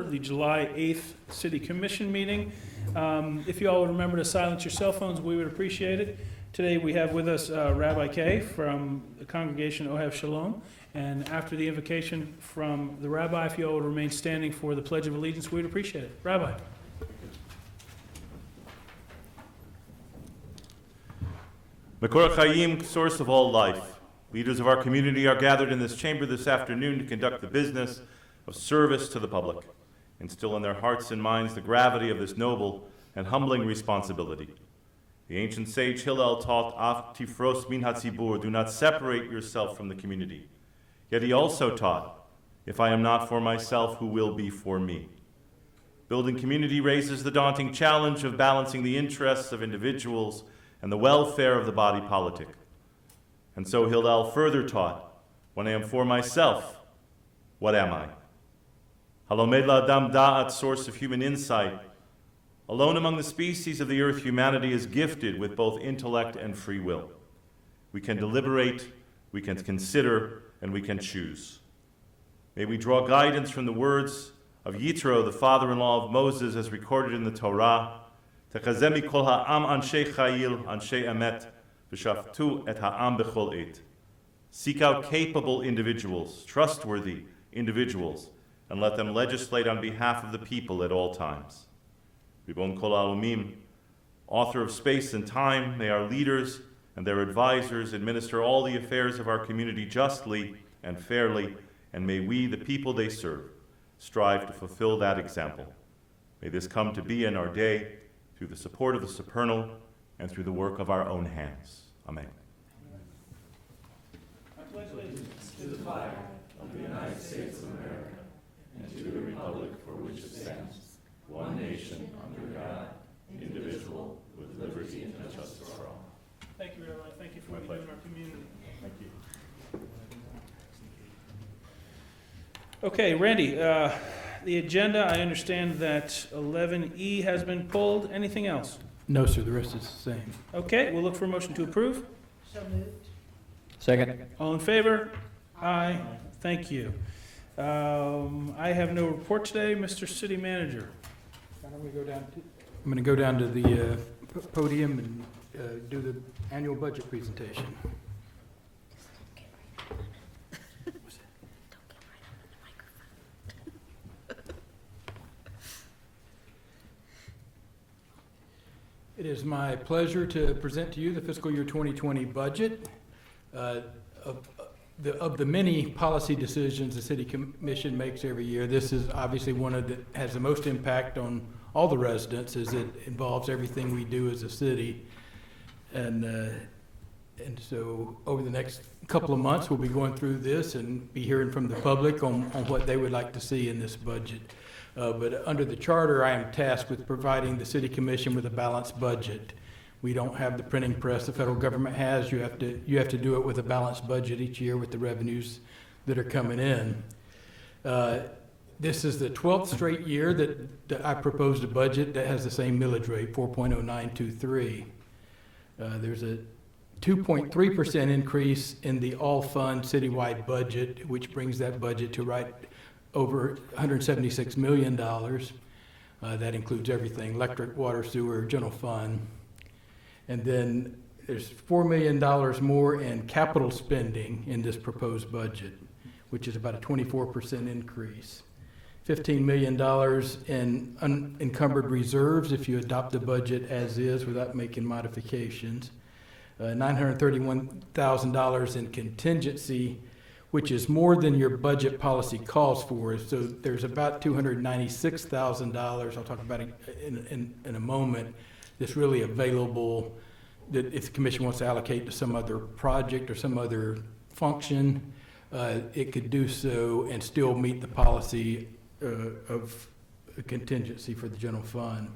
the July 8th City Commission meeting. If you all would remember to silence your cell phones, we would appreciate it. Today we have with us Rabbi Kay from the congregation Ohev Shalom. And after the invocation from the rabbi, if you all would remain standing for the Pledge of Allegiance, we would appreciate it. Rabbi. Makor Chayim, source of all life. Leaders of our community are gathered in this chamber this afternoon to conduct the business of service to the public, instill in their hearts and minds the gravity of this noble and humbling responsibility. The ancient sage Hillel taught, Af tifros min hatzibur, do not separate yourself from the community. Yet he also taught, if I am not for myself, who will be for me? Building community raises the daunting challenge of balancing the interests of individuals and the welfare of the body politic. And so Hillel further taught, when I am for myself, what am I? Halomed la'adam da'at, source of human insight. Alone among the species of the earth, humanity is gifted with both intellect and free will. We can deliberate, we can consider, and we can choose. May we draw guidance from the words of Yitro, the father-in-law of Moses, as recorded in the Torah. Techazemi kol ha'am anshe chayil, anshe emet, v'shaftu et ha'am b'chol et. Seek out capable individuals, trustworthy individuals, and let them legislate on behalf of the people at all times. Ribon kol ha'olomim, author of space and time, may our leaders and their advisors administer all the affairs of our community justly and fairly, and may we, the people they serve, strive to fulfill that example. May this come to be in our day through the support of the supernal and through the work of our own hands. Amen. I pledge allegiance to the flag of the United States of America and to the republic for which it stands, one nation under God, indivisible, with liberty and justice for all. Thank you, Rabbi. Thank you for what you do in our community. Thank you. Okay, Randy, the agenda, I understand that 11E has been pulled. Anything else? No, sir, the rest is the same. Okay, we'll look for a motion to approve. So moved. Second. All in favor? Aye. Thank you. I have no report today. Mr. City Manager. I'm going to go down to the podium and do the annual budget presentation. It is my pleasure to present to you the fiscal year 2020 budget. Of the many policy decisions the City Commission makes every year, this is obviously one of that has the most impact on all the residents, as it involves everything we do as a city. And so over the next couple of months, we'll be going through this and be hearing from the public on what they would like to see in this budget. But under the charter, I am tasked with providing the City Commission with a balanced budget. We don't have the printing press the federal government has. You have to do it with a balanced budget each year with the revenues that are coming in. This is the 12th straight year that I proposed a budget that has the same millage rate, 4.0923. There's a 2.3% increase in the all-fund citywide budget, which brings that budget to right over $176 million. That includes everything: electric, water, sewer, general fund. And then there's $4 million more in capital spending in this proposed budget, which is about a 24% increase. $15 million in unencumbered reserves if you adopt the budget as is without making modifications. $931,000 in contingency, which is more than your budget policy calls for. So there's about $296,000, I'll talk about it in a moment, that's really available that if the commission wants to allocate to some other project or some other function, it could do so and still meet the policy of a contingency for the general fund.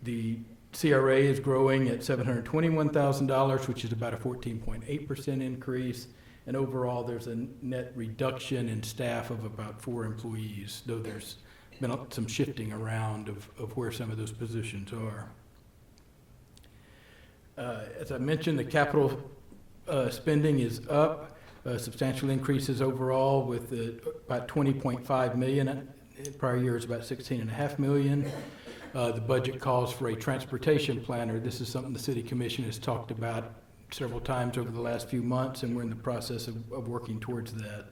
The CRA is growing at $721,000, which is about a 14.8% increase. And overall, there's a net reduction in staff of about 4 employees, though there's been some shifting around of where some of those positions are. As I mentioned, the capital spending is up, substantial increases overall with about $20.5 million prior year is about 16.5 million. The budget calls for a transportation planner. This is something the City Commission has talked about several times over the last few months, and we're in the process of working towards that.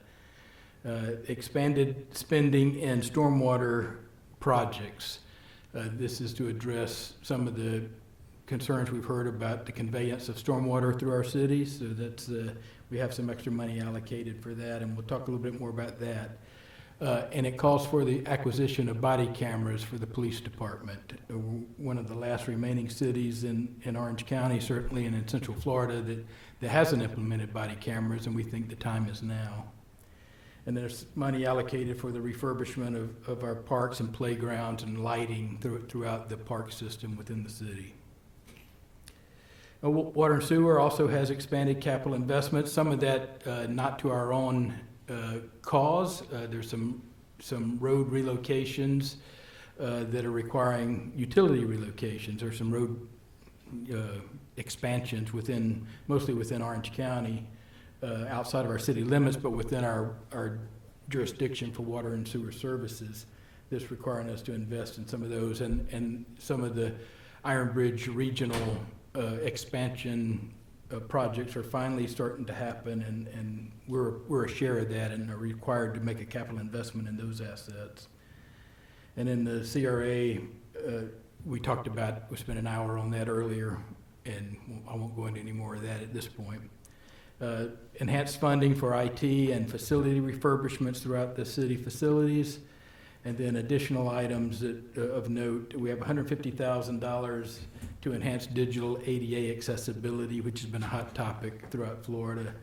Expanded spending in stormwater projects. This is to address some of the concerns we've heard about the conveyance of stormwater through our cities. So that's, we have some extra money allocated for that, and we'll talk a little bit more about that. And it calls for the acquisition of body cameras for the police department. One of the last remaining cities in Orange County, certainly, and in Central Florida, that hasn't implemented body cameras, and we think the time is now. And there's money allocated for the refurbishment of our parks and playgrounds and lighting throughout the park system within the city. Water and sewer also has expanded capital investments, some of that not to our own cause. There's some road relocations that are requiring utility relocations, or some road expansions mostly within Orange County, outside of our city limits, but within our jurisdiction for water and sewer services. This requiring us to invest in some of those, and some of the Iron Bridge regional expansion projects are finally starting to happen, and we're a share of that and are required to make a capital investment in those assets. And in the CRA, we talked about, we spent an hour on that earlier, and I won't go into any more of that at this point. Enhanced funding for IT and facility refurbishments throughout the city facilities. And then additional items of note, we have $150,000 to enhance digital ADA accessibility, which has been a hot topic throughout Florida.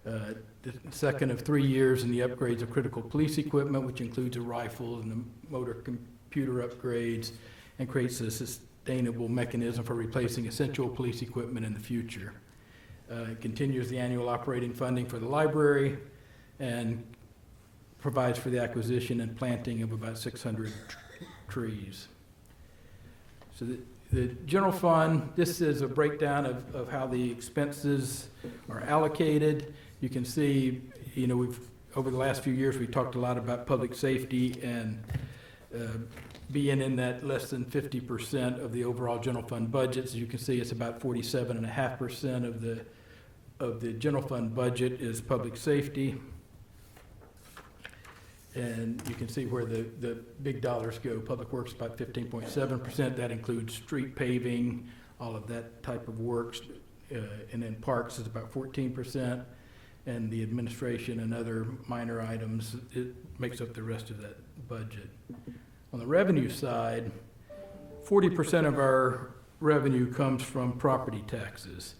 The second of 3 years in the upgrades of critical police equipment, which includes a rifle and the motor computer upgrades, and creates a sustainable mechanism for replacing essential police equipment in the future. It continues the annual operating funding for the library, and provides for the acquisition and planting of about 600 trees. So the general fund, this is a breakdown of how the expenses are allocated. You can see, over the last few years, we talked a lot about public safety and being in that less than 50% of the overall general fund budget. As you can see, it's about 47.5% of the general fund budget is public safety. And you can see where the big dollars go. Public Works about 15.7%. That includes street paving, all of that type of works. And then parks is about 14%. And the administration and other minor items, it makes up the rest of that budget. On the revenue side, 40% of our revenue comes from property taxes.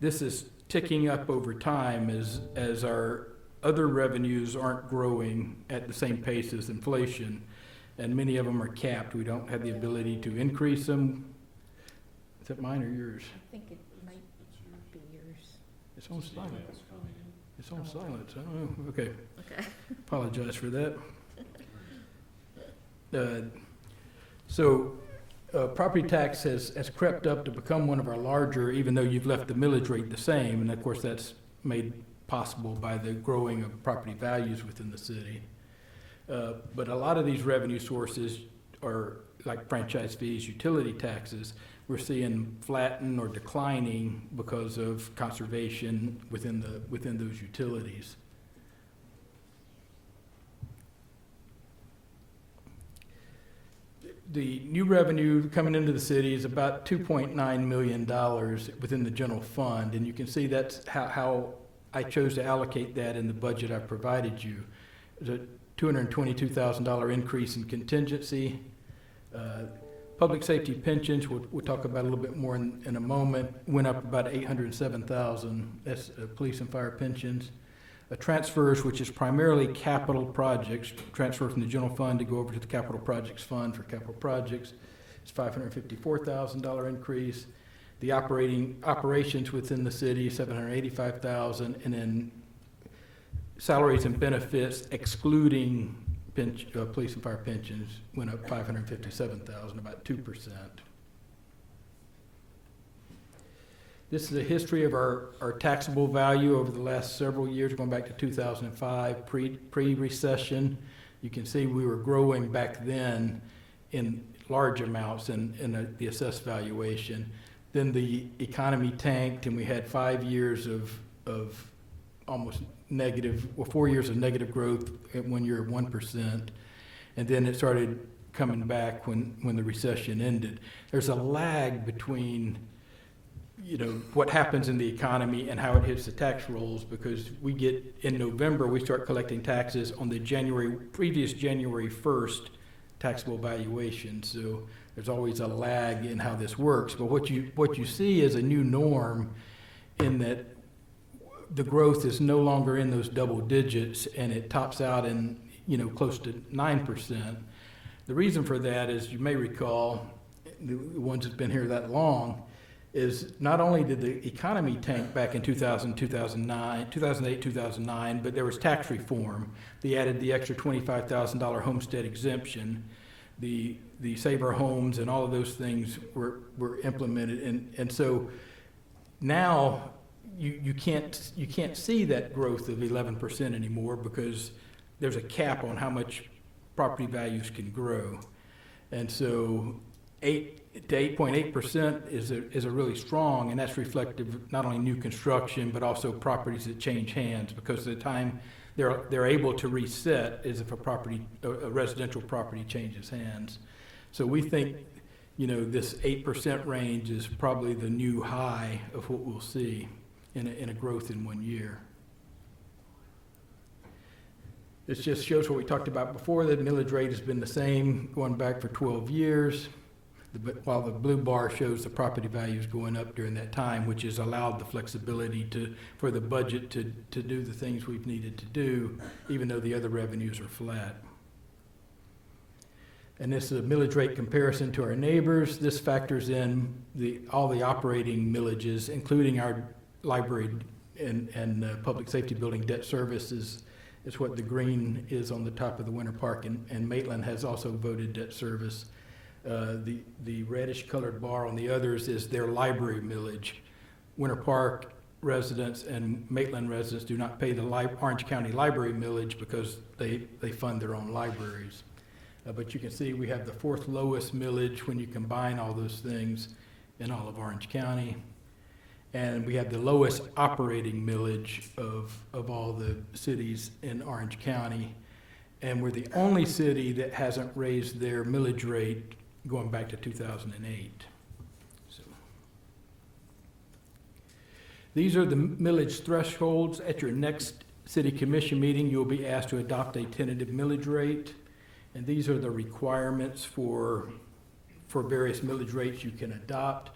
This is ticking up over time as our other revenues aren't growing at the same pace as inflation, and many of them are capped. We don't have the ability to increase them. Is that mine or yours? I think it might be yours. It's on silent. It's on silence. I don't know. Okay. Okay. Apologize for that. So property tax has crept up to become one of our larger, even though you've left the millage rate the same, and of course that's made possible by the growing of property values within the city. But a lot of these revenue sources are like franchise fees, utility taxes. We're seeing flatten or declining because of conservation within those utilities. The new revenue coming into the city is about $2.9 million within the general fund, and you can see that's how I chose to allocate that in the budget I provided you. There's a $222,000 increase in contingency. Public safety pensions, we'll talk about a little bit more in a moment, went up about $807,000. That's police and fire pensions. Transfers, which is primarily capital projects, transfer from the general fund to go over to the capital projects fund for capital projects. It's $554,000 increase. The operations within the city, $785,000, and then salaries and benefits excluding police and fire pensions went up $557,000, about 2%. This is a history of our taxable value over the last several years, going back to 2005, pre-recession. you can see we were growing back then in large amounts in the assessed valuation. Then the economy tanked, and we had 5 years of almost negative, well, 4 years of negative growth, at 1 year of 1%. And then it started coming back when the recession ended. There's a lag between, what happens in the economy and how it hits the tax rolls, because we get, in November, we start collecting taxes on the previous January 1st taxable valuation. So there's always a lag in how this works. But what you see is a new norm, in that the growth is no longer in those double digits, and it tops out in, close to 9%. The reason for that is, you may recall, the ones that's been here that long, is not only did the economy tank back in 2008, 2009, but there was tax reform. They added the extra $25,000 homestead exemption. The Save Our Homes and all of those things were implemented. And so now you can't see that growth of 11% anymore, because there's a cap on how much property values can grow. And so 8 to 8.8% is a really strong, and that's reflective of not only new construction, but also properties that change hands, because the time they're able to reset is if a residential property changes hands. So we think, this 8% range is probably the new high of what we'll see in a growth in 1 year. This just shows what we talked about before, that millage rate has been the same going back for 12 years, while the blue bar shows the property values going up during that time, which has allowed the flexibility for the budget to do the things we've needed to do, even though the other revenues are flat. And this is a millage rate comparison to our neighbors. This factors in all the operating millages, including our library and public safety building debt services. Is what the green is on the top of the Winter Park, and Maitland has also voted debt service. The reddish colored bar on the others is their library millage. Winter Park residents and Maitland residents do not pay the Orange County Library millage, because they fund their own libraries. But you can see we have the 4th lowest millage when you combine all those things in all of Orange County. And we have the lowest operating millage of all the cities in Orange County. And we're the only city that hasn't raised their millage rate going back to 2008. So these are the millage thresholds. At your next city commission meeting, you'll be asked to adopt a tentative millage rate. And these are the requirements for various millage rates you can adopt.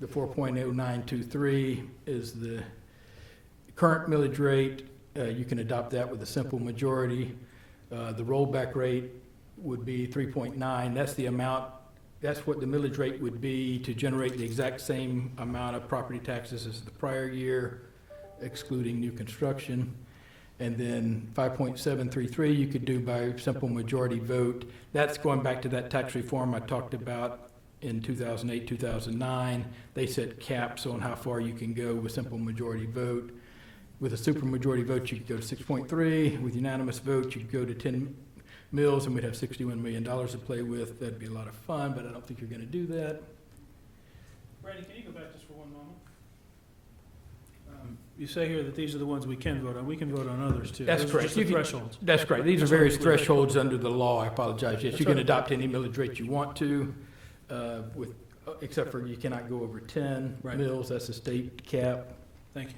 The 4.0923 is the current millage rate. You can adopt that with a simple majority. The rollback rate would be 3.9. That's the amount, that's what the millage rate would be to generate the exact same amount of property taxes as the prior year, excluding new construction. And then 5.733 you could do by simple majority vote. That's going back to that tax reform I talked about in 2008, 2009. They set caps on how far you can go with simple majority vote. With a supermajority vote, you could go to 6.3. With unanimous vote, you could go to 10 mills, and we'd have $61 million to play with. That'd be a lot of fun, but I don't think you're going to do that. Brandon, can you go back just for one moment? You say here that these are the ones we can vote on. We can vote on others, too. That's Those are correct. just the thresholds. That's correct. These are That's what various we would- thresholds under the law. I apologize. Yes, That's you can all right. adopt any millage rate you want to, except for you cannot go over 10 Right. mills. That's a state cap. Thank you.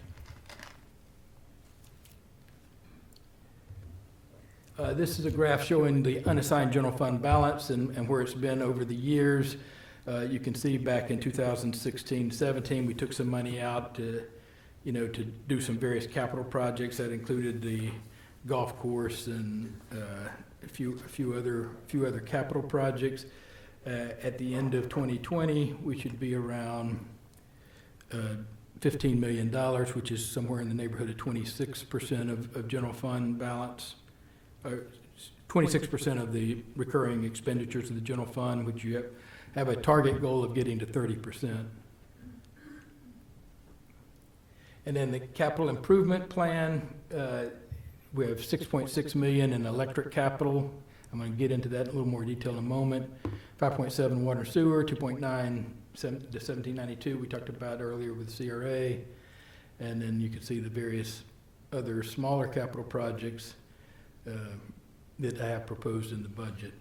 This is a graph showing the unassigned general fund balance and where it's been over the years. You can see back in 2016, 17, we took some money out to do some various capital projects that included the golf course and a few other capital projects. At the end of 2020, we should be around $15 million, which is somewhere in the neighborhood of 26% of general fund balance. 26% of the recurring expenditures of the general fund, which you have a target goal of getting to 30%. And then the capital improvement plan, we have $6.6 million in electric capital I'm going to get into that in a little more detail in a moment. 5.7 water and sewer, 2.9 the 1792 we talked about earlier with CRA, and then you can see the various other smaller capital projects that I have proposed in the budget.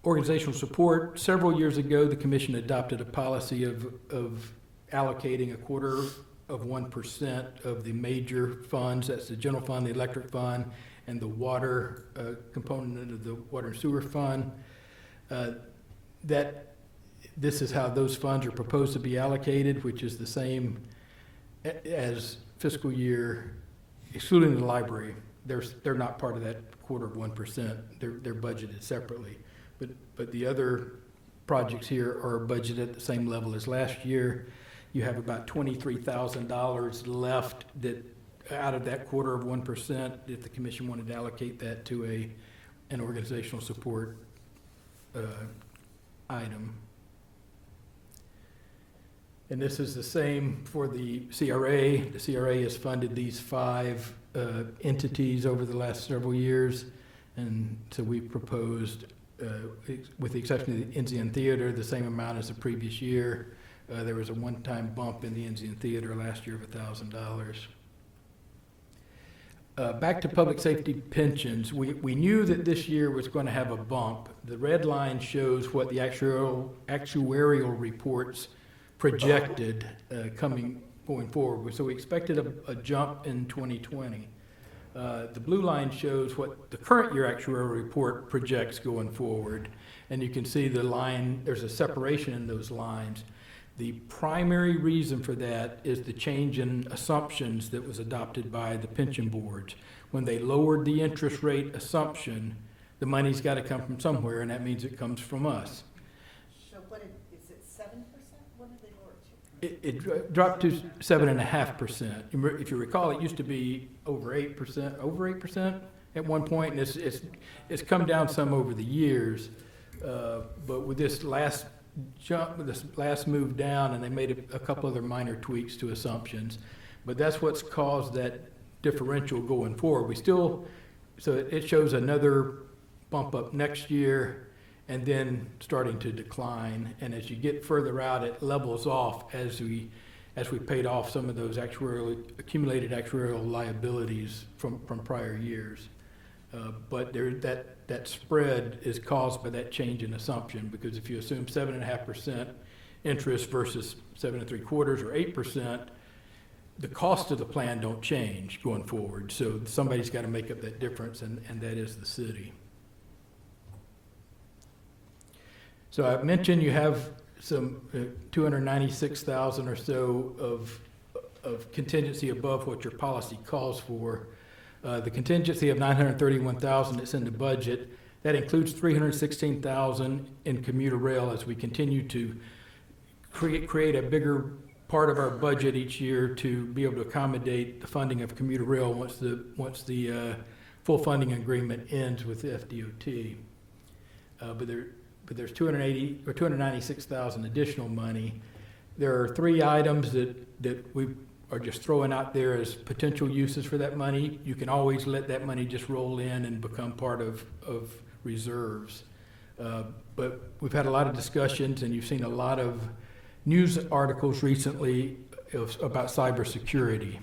Organizational support. Several years ago, the commission adopted a policy of allocating 0.25% of the major funds. That's the general fund, the electric fund, and the water component of the water and sewer fund. This is how those funds are proposed to be allocated, which is the same as fiscal year, excluding the library. They're not part of that 0.25%. They're budgeted separately. But the other projects here are budgeted at the same level as last year. You have about $23,000 left out of that 0.25%, if the commission wanted to allocate that to an organizational support item. And this is the same for the CRA. The CRA has funded these 5 entities over the last several years. And so we proposed, with the exception of the Enzian Theater, the same amount as the previous year. There was a one-time bump in the Enzian Theater last year of $1,000. Back to public safety pensions. We knew that this year was going to have a bump. The red line shows what the actuarial reports projected going forward. So we expected a jump in 2020. The blue line shows what the current year actuarial report projects going forward. And you can see the line, there's a separation in those lines. The primary reason for that is the change in assumptions that was adopted by the pension boards. When they lowered the interest rate assumption, the money's got to come from somewhere, and that means it comes from us. So what is it, 7%? What did they lower it to? It dropped to 7.5%. If you recall, it used to be over 8% at one point, and it's come down some over the years. But with this last move down, and they made a couple other minor tweaks to assumptions, but that's what's caused that differential going forward. So it shows another bump up next year, and then starting to decline. And as you get further out, it levels off as we paid off some of those accumulated actuarial liabilities from prior years. But that spread is caused by that change in assumption, because if you assume 7.5% interest versus 7.75% or 8%, the cost of the plan don't change going forward. So somebody's got to make up that difference, and that is the city. So I've mentioned you have some $296,000 or so of contingency above what your policy calls for. The contingency of $931,000 that's in the budget, that includes $316,000 in commuter rail as we continue to create a bigger part of our budget each year to be able to accommodate the funding of commuter rail once the full funding agreement ends with the FDOT. But there's $296,000 additional money. There are 3 items that we are just throwing out there as potential uses for that money. You can always let that money just roll in and become part of reserves. But we've had a lot of discussions, and you've seen a lot of news articles recently about cybersecurity.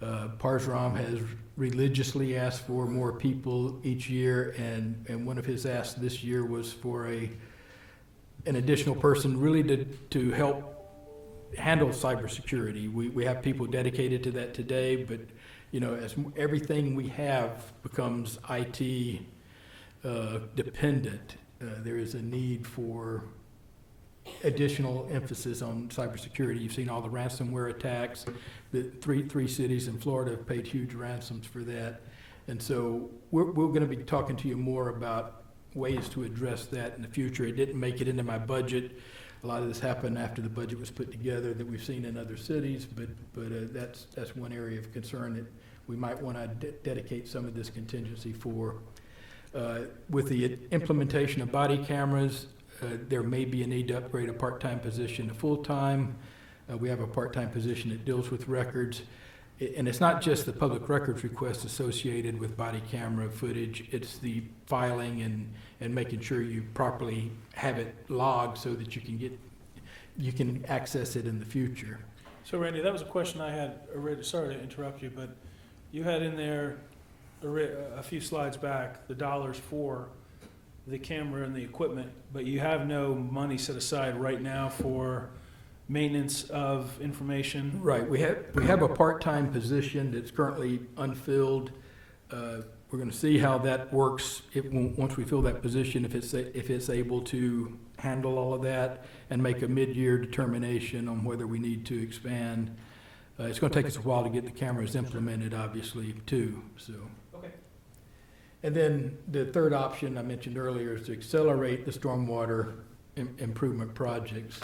Parshram has religiously asked for more people each year, and one of his asks this year was for an additional person really to help handle cybersecurity. We have people dedicated to that today, but as everything we have becomes IT dependent, there is a need for additional emphasis on cybersecurity. You've seen all the ransomware attacks. The three cities in Florida have paid huge ransoms for that. And so we're going to be talking to you more about ways to address that in the future. It didn't make it into my budget. A lot of this happened after the budget was put together that we've seen in other cities, but that's one area of concern that we might want to dedicate some of this contingency for. With the implementation of body cameras, there may be a need to upgrade a part-time position to full-time. We have a part-time position that deals with records. And it's not just the public records request associated with body camera footage, it's the filing and making sure you properly have it logged so that you can access it in the future. So Randy, that was a question I had already, sorry to interrupt you, but you had in there a few slides back, the dollars for the camera and the equipment, but you have no money set aside right now for maintenance of information. Right, we have a part-time position that's currently unfilled. We're gonna see how that works, once we fill that position, if it's able to handle all of that and make a mid-year determination on whether we need to expand. It's gonna take us a while to get the cameras implemented, obviously, too, so. Okay. And then the third option I mentioned earlier is to accelerate the stormwater improvement projects.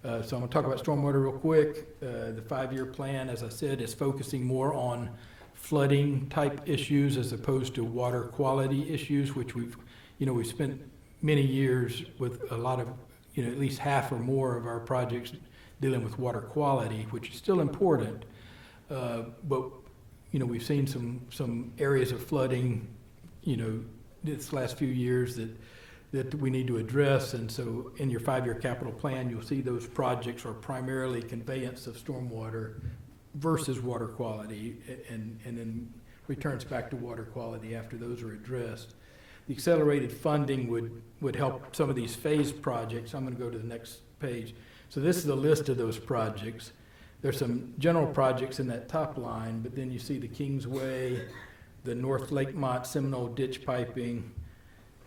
So I'm gonna talk about stormwater real quick. The 5-year plan, as I said, is focusing more on flooding type issues as opposed to water quality issues, which we've spent many years with a lot of, at least half or more of our projects dealing with water quality, which is still important. But, we've seen some areas of flooding, this last few years that we need to address. And so in your 5-year capital plan, you'll see those projects are primarily conveyance of stormwater versus water quality, and then returns back to water quality after those are addressed. The accelerated funding would help some of these phased projects. I'm going to go to the next page. So this is a list of those projects. There's some general projects in that top line, but then you see the Kingsway, the North Lakemont Seminole ditch piping,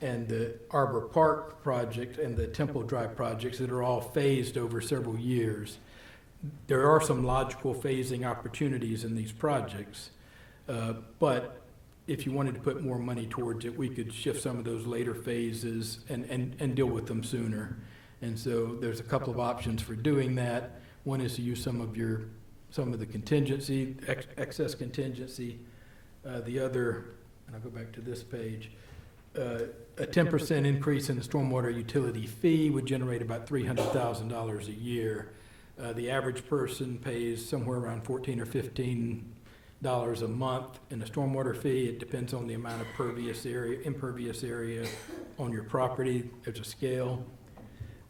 and the Arbor Park project and the Temple Drive projects that are all phased over several years. There are some logical phasing opportunities in these projects, but if you wanted to put more money towards it, we could shift some of those later phases and deal with them sooner. And so there's a couple of options for doing that. One is to use some of the contingency, excess contingency. The other, and I'll go back to this page, a 10% increase in the stormwater utility fee would generate about $300,000 a year. The average person pays somewhere around $14 or $15 a month in a stormwater fee. It depends on the amount of impervious area on your property. There's a scale,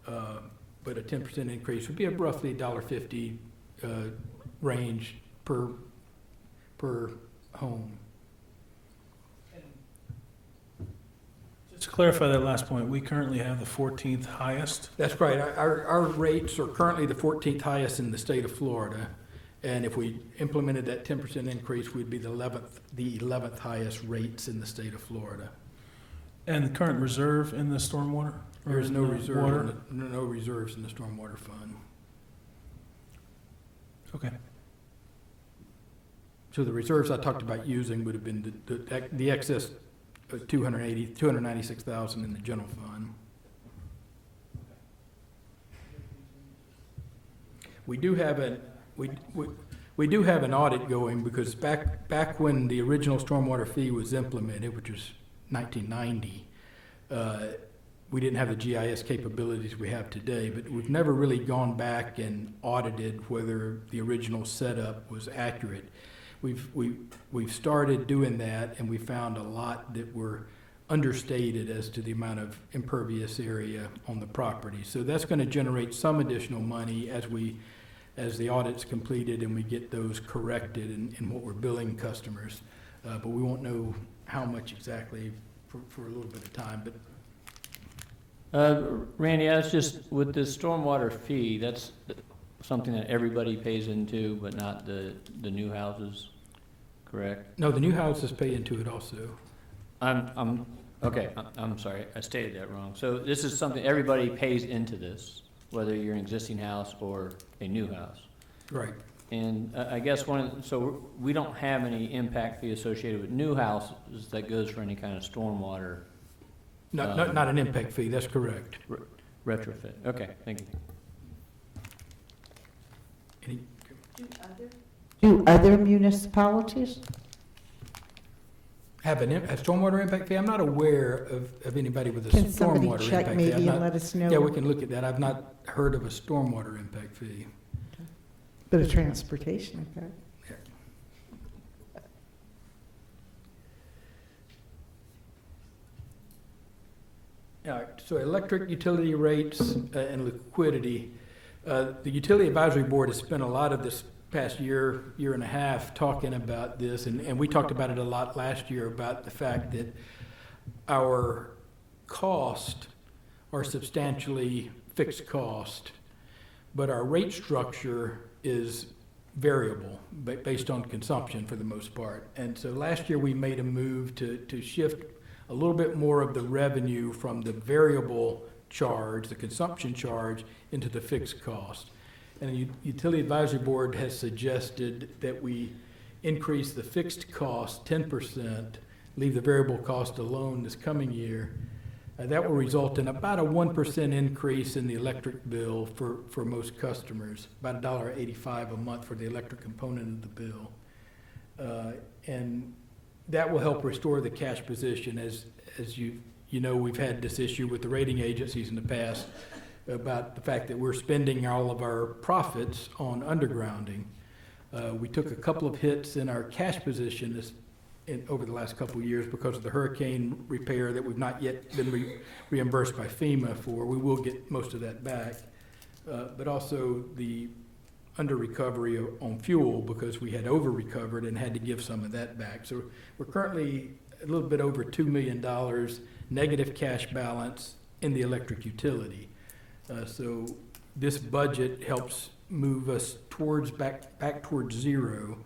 but a 10% increase would be a roughly $1.50 range per home. Just to clarify that last point, we currently have the 14th highest. That's right. Our rates are currently the 14th highest in the state of Florida. And if we implemented that 10% increase, we'd be the 11th highest rates in the state of Florida. And the current reserve in the stormwater? There is no Or reserve, water? no reserves in the stormwater fund. Okay. So the reserves I talked about using would have been the excess $296,000 in the general fund. We do have an audit going because back when the original stormwater fee was implemented, which was 1990, we didn't have the GIS capabilities we have today, but we've never really gone back and audited whether the original setup was accurate. We've started doing that, and we found a lot that were understated as to the amount of impervious area on the property. So that's going to generate some additional money as the audit's completed and we get those corrected in what we're billing customers. But we won't know how much exactly for a little bit of time. But Randy, I was just, with the stormwater fee, that's something that everybody pays into, but not the new houses, correct? no, the new houses pay into it also. Okay, I'm sorry, I stated that wrong. So this is something, everybody pays into this, whether you're an existing house or a new house. Right. And I guess so we don't have any impact fee associated with new houses that goes for any kind of stormwater Not an impact fee, that's correct. retrofit. Okay, thank you. Any, Do other municipalities? have a stormwater impact fee? I'm not aware of anybody with a Can somebody stormwater check impact fee. maybe and let us know? Yeah, we can look at that. I've not heard of a stormwater impact fee. But a transportation impact. So electric utility rates and liquidity. The Utility Advisory Board has spent a lot of this past year, year and a half talking about this, and we talked about it a lot last year about the fact that our costs are substantially fixed cost, but our rate structure is variable based on consumption for the most part. And so last year we made a move to shift a little bit more of the revenue from the variable charge, the consumption charge, into the fixed cost. And the Utility Advisory Board has suggested that we increase the fixed cost 10%, leave the variable cost alone this coming year. That will result in about a 1% increase in the electric bill for most customers, about $1.85 a month for the electric component of the bill. And that will help restore the cash position. As you know, we've had this issue with the rating agencies in the past about the fact that we're spending all of our profits on undergrounding. We took a couple of hits in our cash position over the last couple of years because of the hurricane repair that we've not yet been reimbursed by FEMA for. We will get most of that back. But also the under recovery on fuel because we had over recovered and had to give some of that back. So we're currently a little bit over $2 million negative cash balance in the electric utility. So this budget helps move us back towards zero.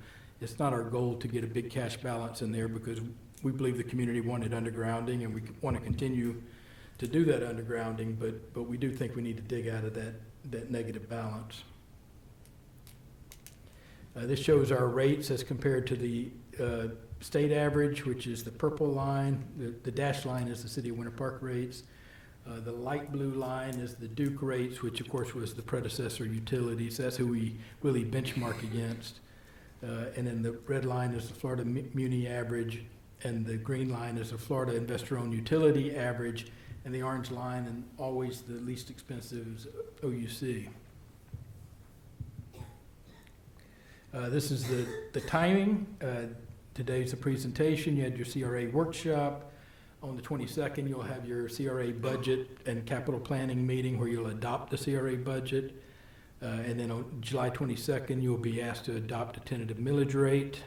It's not our goal to get a big cash balance in there because we believe the community wanted undergrounding and we want to continue to do that undergrounding, but we do think we need to dig out of that negative balance. This shows our rates as compared to the state average, which is the purple line. The dashed line is the City of Winter Park rates. The light blue line is the Duke rates, which of course was the predecessor utilities. That's who we really benchmark against. And then the red line is the Florida Muni average, and the green line is the Florida investor-owned utility average, and the orange line, and always the least expensive, is OUC. This is the timing. Today's the presentation. You had your CRA workshop. On the 22nd, you'll have your CRA budget and capital planning meeting where you'll adopt the CRA budget. And then on July 22nd, you'll be asked to adopt a tentative millage rate.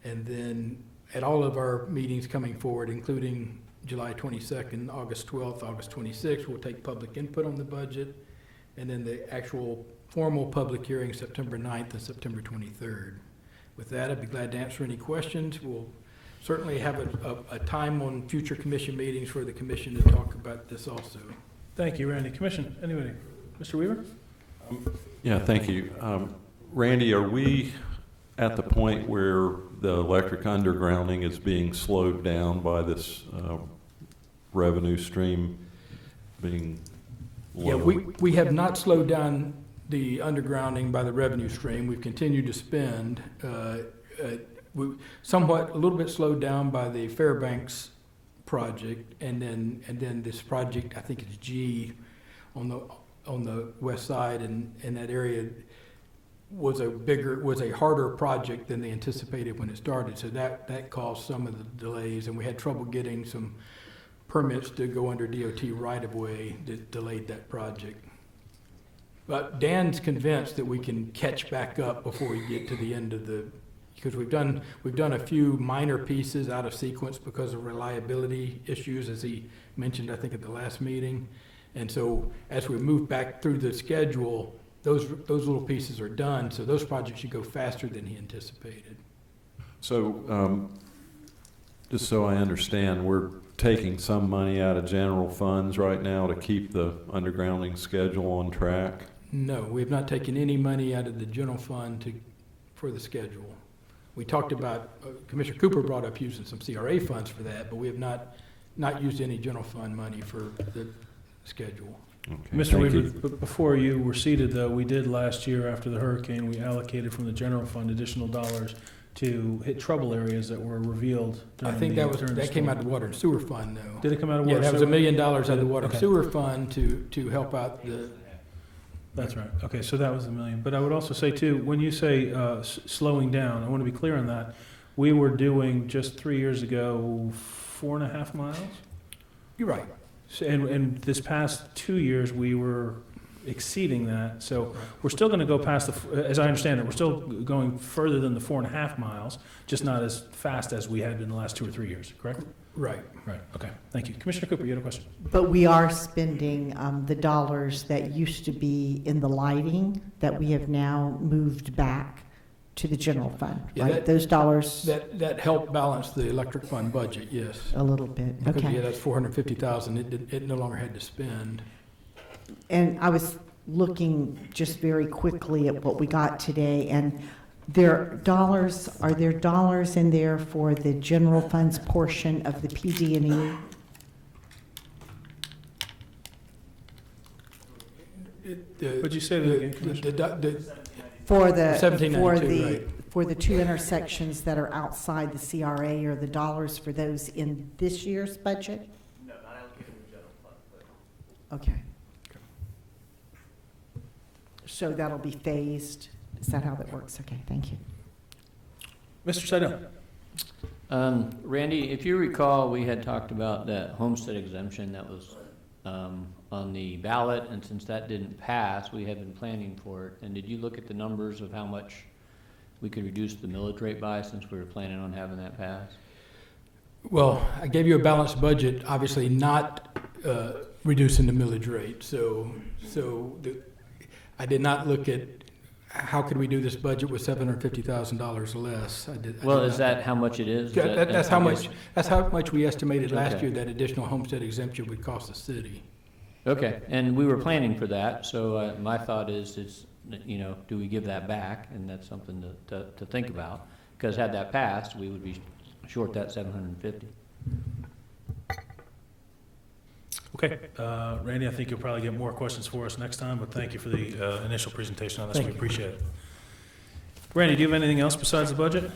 And then at all of our meetings coming forward, including July 22nd, August 12th, August 26th, we'll take public input on the budget. And then the actual formal public hearing, September 9th and September 23rd. With that, I'd be glad to answer any questions. We'll certainly have a time on future commission meetings for the commission to talk about this also. Thank you, Randy. Commission, anybody? Mr. Weaver? Yeah, thank you. Randy, are we at the point where the electric undergrounding is being slowed down by this revenue stream being low? Yeah, we have not slowed down the undergrounding by the revenue stream. We've continued to spend. Somewhat, a little bit slowed down by the Fairbanks project, and then this project, I think it's G, on the west side, and that area was a harder project than they anticipated when it started. So that caused some of the delays, and we had trouble getting some permits to go under DOT right of way that delayed that project. But Dan's convinced that we can catch back up before we get to the end of because we've done a few minor pieces out of sequence because of reliability issues, as he mentioned, I think, at the last meeting. And so as we move back through the schedule, those little pieces are done, so those projects should go faster than he anticipated. So just so I understand, we're taking some money out of general funds right now to keep the undergrounding schedule on track? No, we have not taken any money out of the general fund for the schedule. We talked about, Commissioner Cooper brought up using some CRA funds for that, but we have not used any general fund money for the schedule. Okay, Mr. thank Weaver, you. before you were seated, though, we did last year after the hurricane, we allocated from the general fund additional dollars to hit trouble areas that were revealed I during think the that came out of the water and sewer fund, though. Did it come out of Yeah, water? that was sewer? $1 million out of the water and Okay. sewer fund to help out the. That's right. Okay, so that was $1 million. But I would also say, too, when you say slowing down, I want to be clear on that. We were doing, just 3 years ago, 4.5 miles? You're right. And this past 2 years, we were exceeding that. So we're still going to go past as I understand it, we're still going further than the 4.5 miles, just not as fast as we had in the last 2 or 3 years, correct? Right. Right, okay. Thank you. Commissioner Cooper, you had a question? But we are spending the dollars that used to be in the lighting that we have now moved back to the general fund, Yeah, right? Those dollars, That helped balance the electric fund budget, yes. a little bit, Because, yeah, okay. that's 450,000, it no longer had to spend. And I was looking just very quickly at what we got today, and are there dollars in there for the general funds portion of the PD&E? Would you say that again, Commissioner? For the, 1792, for the two intersections that are outside the CRA, are the dollars for those in this year's budget? No, not allocated in the general fund. Okay. So that'll be phased? Is that how that works? Okay, thank you. Mr. Seidel? Randy, if you recall, we had talked about that homestead exemption that was on the ballot, and since that didn't pass, we have been planning for it. And did you look at the numbers of how much we could reduce the millage rate by, since we were planning on having that pass? Well, I gave you a balanced budget, obviously not reducing the millage rate. I did not look at how could we do this budget with $750,000 less. Well, is that how much it is? Yeah, that's how much we estimated last Okay. year that additional homestead exemption would cost the city. Okay, and we were planning for that, so my thought is, do we give that back? And that's something to think about, because had that passed, we would be short that 750. Okay, Randy, I think you'll probably get more questions for us next time, but thank you for the initial presentation on this. Thank We you. appreciate it. Randy, do you have anything else besides the budget?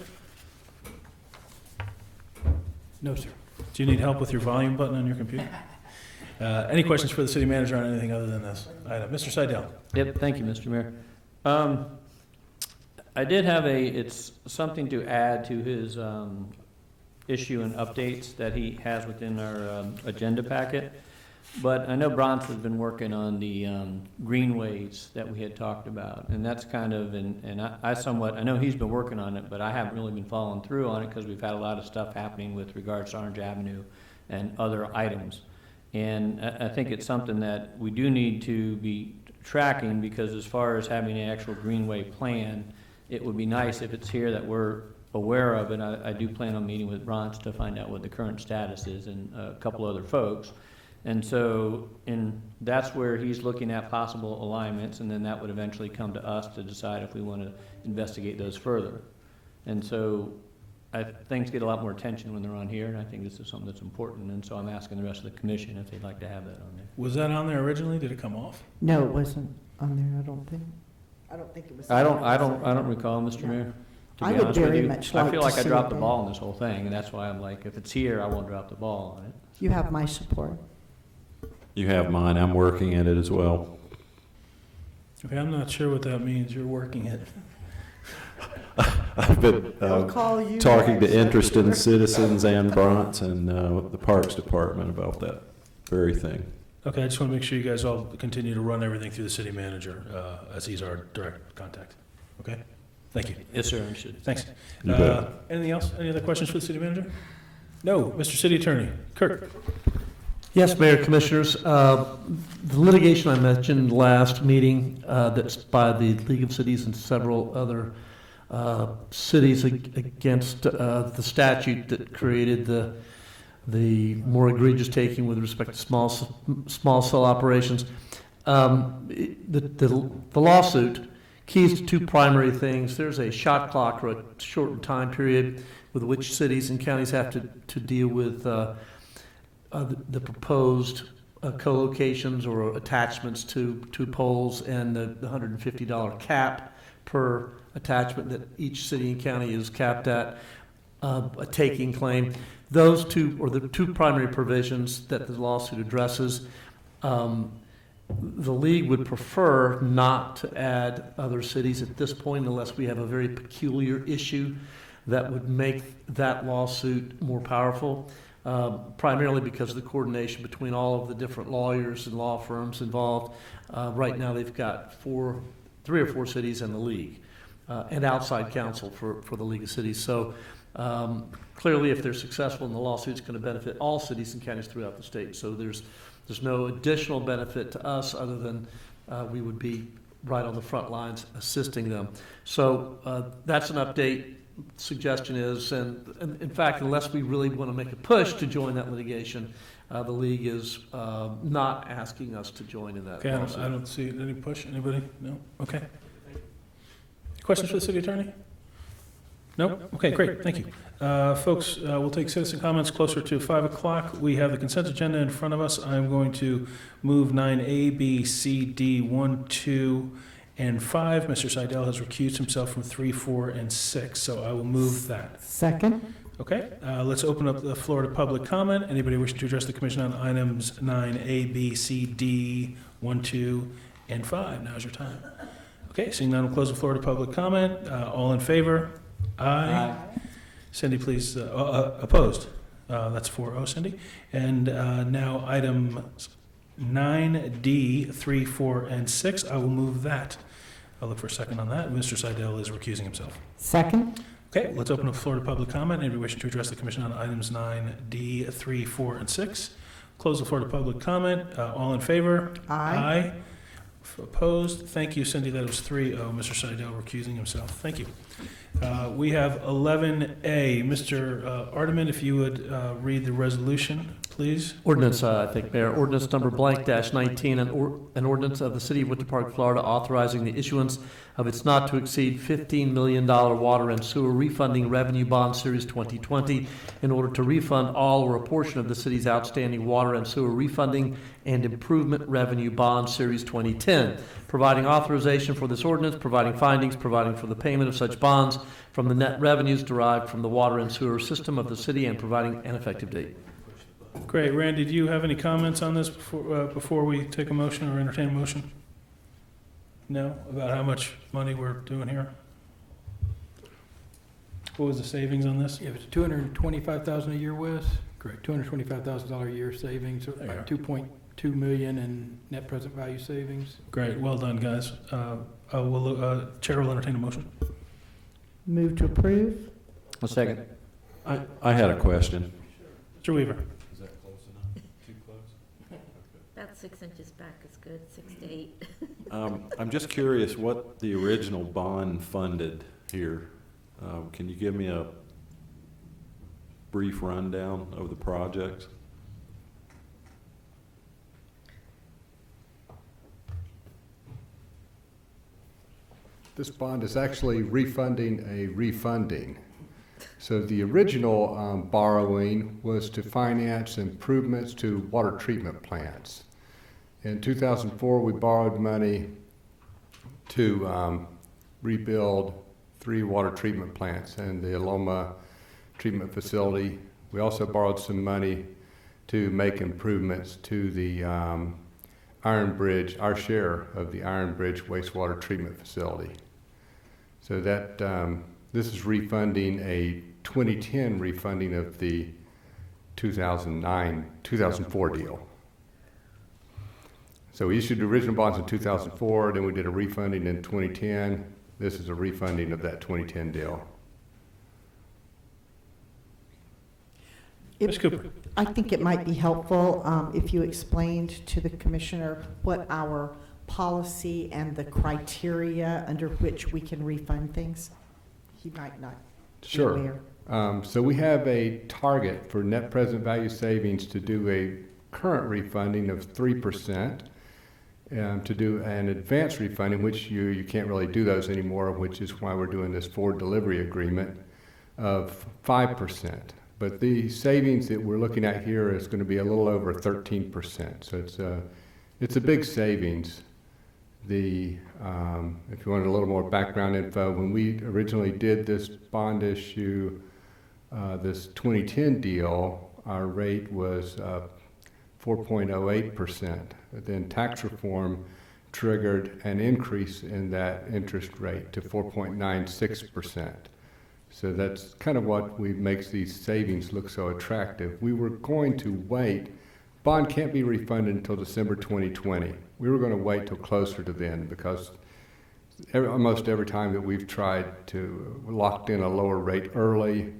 No, sir. Do you need help with your volume button on your computer? Any questions for the city manager on anything other than this item? Mr. Seidel? Yep, thank you, Mr. Mayor. I did have it's something to add to his issue and updates that he has within our agenda packet. But I know Bronx has been working on the greenways that we had talked about, and that's kind of, I know he's been working on it, but I haven't really been following through on it because we've had a lot of stuff happening with regards to Orange Avenue and other items. And I think it's something that we do need to be tracking, because as far as having an actual greenway plan, it would be nice if it's here that we're aware of, and I do plan on meeting with Bronx to find out what the current status is, and a couple other folks. And so, that's where he's looking at possible alignments, and then that would eventually come to us to decide if we want to investigate those further. And so, things get a lot more attention when they're on here, and I think this is something that's important, and so I'm asking the rest of the commission if they'd like to have that on there. Was that on there originally? Did it come off? No, it wasn't on there, I don't think. I don't think it was. I don't recall, Mr. No. Mayor. To I be would honest with very you. much I like feel to like I see dropped it the there. ball on this whole thing, and that's why I'm like, if it's here, I won't drop the ball on it. You have my support. You have mine. I'm working at it as well. Okay, I'm not sure what that means. You're working it. I've been I'll call you talking to next. interested citizens and Bronx and the Parks Department about that very thing. Okay, I just want to make sure you guys all continue to run everything through the city manager, as he's our direct contact. Okay? Thank you. Yes, sir, understood. Thanks. You bet. Anything else? Any other questions for the city manager? No. Mr. City Attorney, Kirk. Yes, Mayor, Commissioners. The litigation I mentioned last meeting, that's by the League of Cities and several other cities against the statute that created the more egregious taking with respect to small cell operations. The lawsuit keys to two primary things. There's a shot clock, or a shortened time period with which cities and counties have to deal with the proposed co-locations or attachments to poles, and the $150 cap per attachment that each city and county is capped at a taking claim. Those two are the two primary provisions that the lawsuit addresses. The league would prefer not to add other cities at this point unless we have a very peculiar issue that would make that lawsuit more powerful. primarily because of the coordination between all of the different lawyers and law firms involved. Right now, they've got 3 or 4 cities in the league, and outside counsel for the League of Cities. So clearly, if they're successful in the lawsuit, it's going to benefit all cities and counties throughout the state. So there's no additional benefit to us other than we would be right on the front lines assisting them. So that's an update. Suggestion is, and in fact, unless we really want to make a push to join that litigation, the league is not asking us to join in that Okay, lawsuit. I don't see any push. Anybody? No? Okay. Questions for the city attorney? No? Okay, great, thank you. Folks, we'll take citizen comments closer to 5 o'clock. We have the consent agenda in front of us. I'm going to move 9A, B, C, D, 1, 2, and 5. Mr. Seidel has recused himself from 3, 4, and 6, so I will move that. Second? Okay, let's open up the floor to public comment. Anybody wishing to address the commission on items 9A, B, C, D, 1, 2, and 5? Now's your time. Okay, seeing none, we'll close the floor to public comment. All in favor? Aye. Cindy, please, opposed? That's 4-0, Cindy. And now item 9D, 3, 4, and 6. I will move that. I'll look for a second on that. Mr. Seidel is recusing himself. Second? Okay, let's open up the floor to public comment. Anybody wishing to address the commission on items 9D, 3, 4, and 6? Close the floor to public comment. All in favor? Aye. Opposed? Thank you, Cindy. That was 3-0. Mr. Seidel recusing himself. Thank you. We have 11A. Mr. Ardeman, if you would read the resolution, please. Ordinance, I think, Mayor, ordinance number _19, an ordinance of the City of Winter Park, Florida, authorizing the issuance of its not to exceed $15 million water and sewer refunding revenue bond series 2020 in order to refund all or a portion of the city's outstanding water and sewer refunding and improvement revenue bond series 2010, providing authorization for this ordinance, providing findings, providing for the payment of such bonds from the net revenues derived from the water and sewer system of the city, and providing an effective date. Great. Randy, do you have any comments on this before we take a motion or entertain a motion? No? About how much money we're doing here? What was the savings on this? If it's $225,000 a year, Wes, correct, $225,000 a year savings, There you about are. $2.2 million in net present value savings. Great. Well done, guys. Chair will entertain a motion. Move to approve? A second. I had a question. Mr. Weaver. Is that close enough? Too close? About 6 inches back is good, 6 to 8. I'm just curious what the original bond funded here. Can you give me a brief rundown of the projects? This bond is actually refunding a refunding. So the original borrowing was to finance improvements to water treatment plants. In 2004, we borrowed money to rebuild 3 water treatment plants and the Aloma treatment facility. We also borrowed some money to make improvements to the Iron Bridge, our share of the Iron Bridge wastewater treatment facility. So that this is refunding a 2010 refunding of the 2004 deal. So we issued the original bonds in 2004, then we did a refunding in 2010. This is a refunding of that 2010 deal. Ms. Cooper. I think it might be helpful if you explained to the commissioner what our policy and the criteria under which we can refund things. He might not be Sure. aware. So we have a target for net present value savings to do a current refunding of 3%, to do an advance refunding, which you can't really do those anymore, which is why we're doing this forward delivery agreement of 5%. But the savings that we're looking at here is going to be a little over 13%. So it's a big savings. If you wanted a little more background info, when we originally did this bond issue, this 2010 deal, our rate was 4.08%. Then tax reform triggered an increase in that interest rate to 4.96%. So that's kind of what makes these savings look so attractive. We were going to wait. Bond can't be refunded until December 2020. We were going to wait till closer to then because almost every time that we've tried to lock in a lower rate early,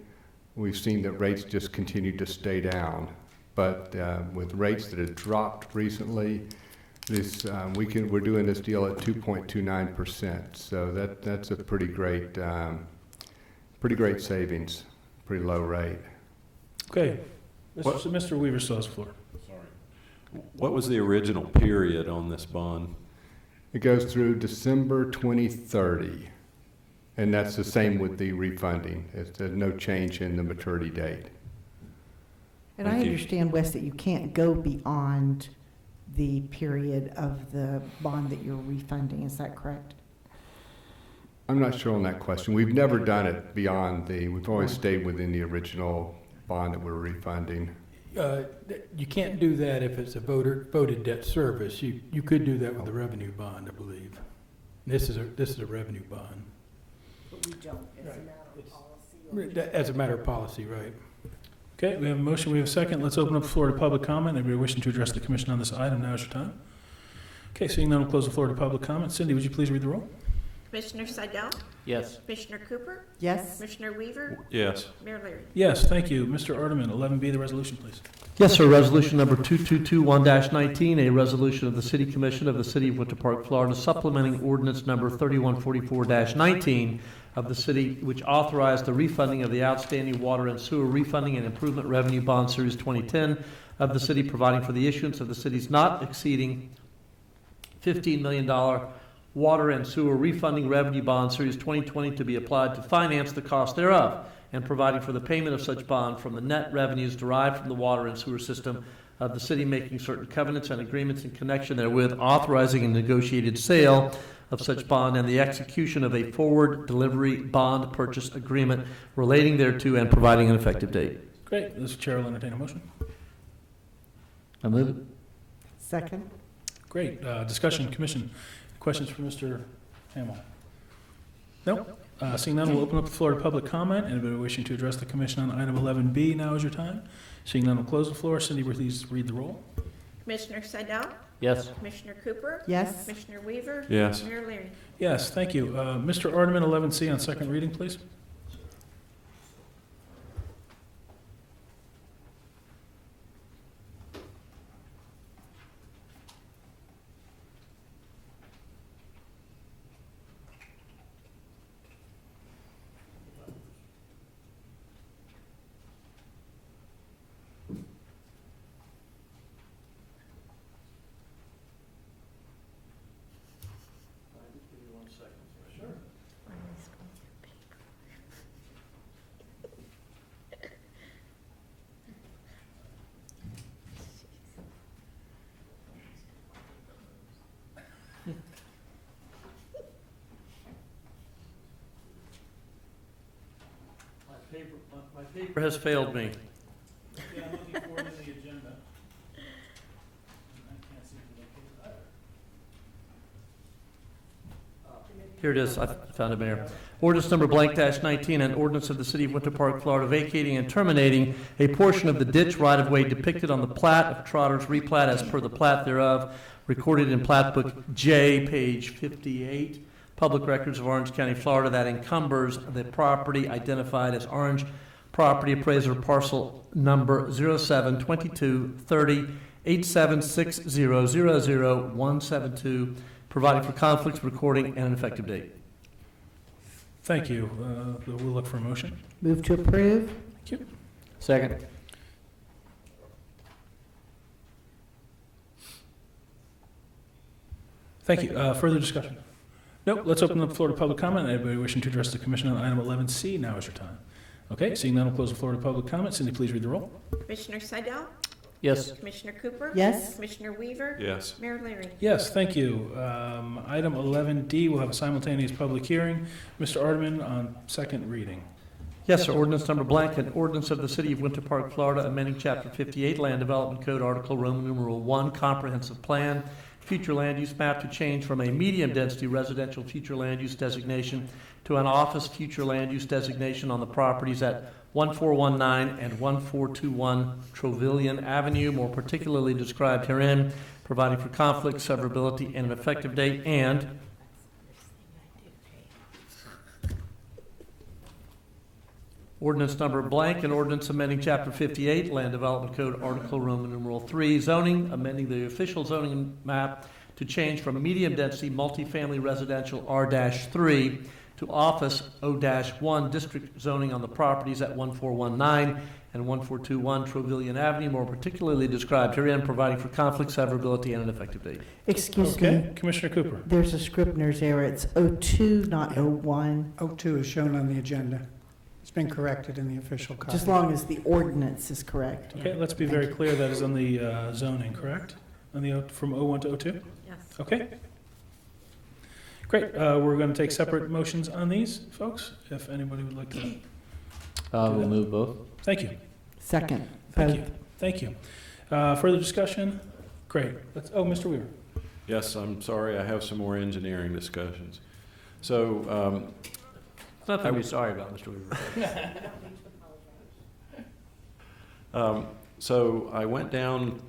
we've seen that rates just continue to stay down. But with rates that have dropped recently, we're doing this deal at 2.29%. So that's a pretty great savings, pretty low rate. Okay. What- Mr. Weaver still has the floor. What was the original period on this bond? It goes through December 2030, and that's the same with the refunding. There's no change in the maturity date. And I Thank you. understand, Wes, that you can't go beyond the period of the bond that you're refunding. Is that correct? I'm not sure on that question. We've never done it beyond we've always stayed within the original bond that we're refunding. You can't do that if it's a voted debt service. You could do that with a revenue bond, I believe. This is a revenue bond. But we don't, as a Right. matter of policy. or- As a matter of policy, right? Okay, we have a motion, we have a second. Let's open up the floor to public comment. Anybody wishing to address the commission on this item, now is your time. Okay, seeing none, we'll close the floor to public comment. Cindy, would you please read the roll? Commissioner Seidel? Yes. Commissioner Cooper? Yes? Commissioner Weaver? Yes. Mayor Leary? Yes, thank you. Mr. Ardeman, 11B, the resolution, please. Yes, sir. Resolution number 2221-19, a resolution of the City Commission of the City of Winter Park, Florida, supplementing ordinance number 3144-19 of the city, which authorized the refunding of the outstanding water and sewer refunding and improvement revenue bond series 2010 of the city, providing for the issuance of the city's not exceeding $15 million water and sewer refunding revenue bond series 2020 to be applied to finance the cost thereof, and providing for the payment of such bond from the net revenues derived from the water and sewer system of the city, making certain covenants and agreements in connection therewith, authorizing a negotiated sale of such bond and the execution of a forward delivery bond purchase agreement relating thereto, and providing an effective date. Great, Mr. Chair will entertain a motion. I move it. Second? Great, discussion, commission. Questions for Mr. Hamel? No? Seeing none, we'll open up the floor to public comment. Anybody wishing to address the commission on item 11B, now is your time. Seeing none, we'll close the floor. Cindy, please read the roll. Commissioner Seidel? Yes. Commissioner Cooper? Yes? Commissioner Weaver? Yes. Mayor Leary? Yes, thank you. Mr. Ardeman, 11C on second reading, please. My paper has failed me. Yeah, I'm looking forward to the agenda. I can't seem to locate it either. Here it is, I found it, Mayor. Ordinance number blank dash 19, an ordinance of the City of Winter Park, Florida, vacating and terminating a portion of the ditch right-of-way depicted on the plat of Trotter's replat as per the plat thereof, recorded in Plat Book J, page 58, Public Records of Orange County, Florida, that encumbers the property identified as Orange Property Appraiser Parcel Number 0722308760000172, providing for conflicts, recording, and an effective date. Thank you. We'll look for a motion. Move to approve? Thank you. Second. Thank you. Further discussion? Nope. Let's open up the floor to public comment. Anybody wishing to address the commission on item 11C, now is your time. Okay, seeing none, we'll close the floor to public comment. Cindy, please read the roll. Commissioner Seidel? Yes. Commissioner Cooper? Yes? Commissioner Weaver? Yes. Mayor Leary? Yes, thank you. Item 11D will have a simultaneous public hearing. Mr. Ardeman on second reading. Yes, sir. Ordinance number blank, an ordinance of the City of Winter Park, Florida, amending Chapter 58, Land Development Code, Article Roman numeral 1, Comprehensive Plan, Future Land Use Map to change from a medium-density residential future land use designation to an office future land use designation on the properties at 1419 and 1421 Trevilian Avenue, more particularly described herein, providing for conflict, severability, and an effective date, and ordinance number blank, an ordinance amending Chapter 58, Land Development Code, Article Roman numeral 3, zoning, amending the official zoning map to change from medium-density multifamily residential R-3 to office O-1 district zoning on the properties at 1419 and 1421 Trevilian Avenue, more particularly described herein, providing for conflict, severability, and an effective date. Excuse Okay, me, Commissioner Cooper. there's a Scribner's error. It's 02, not 01, O2 is shown on the agenda. It's been corrected in the official copy. just as long as the ordinance is correct. Okay, let's be very clear, that is on the zoning, correct? On the, from 01 to 02? Yes. Okay. Great, we're going to take separate motions on these, folks, if anybody would like to. We'll move both. Thank you, Second, thank both. you, thank you. Further discussion? Great. Mr. Weaver. Yes, I'm sorry, I have some more engineering discussions. So, Nothing to be sorry about, Mr. Weaver. So I went down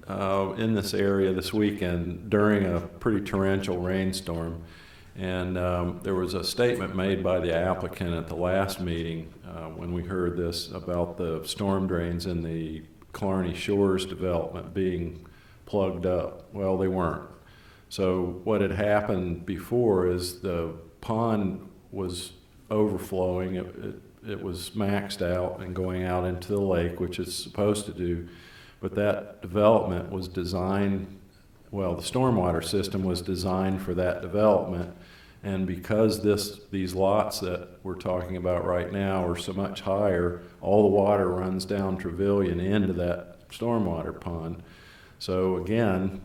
in this area this weekend during a pretty torrential rainstorm, and there was a statement made by the applicant at the last meeting when we heard this about the storm drains in the Killarney Shores development being plugged up. Well, they weren't. So what had happened before is the pond was overflowing. It was maxed out and going out into the lake, which it's supposed to do. But that development was designed, well, the stormwater system was designed for that development. And because these lots that we're talking about right now are so much higher, all the water runs down Trevilian into that stormwater pond. So again,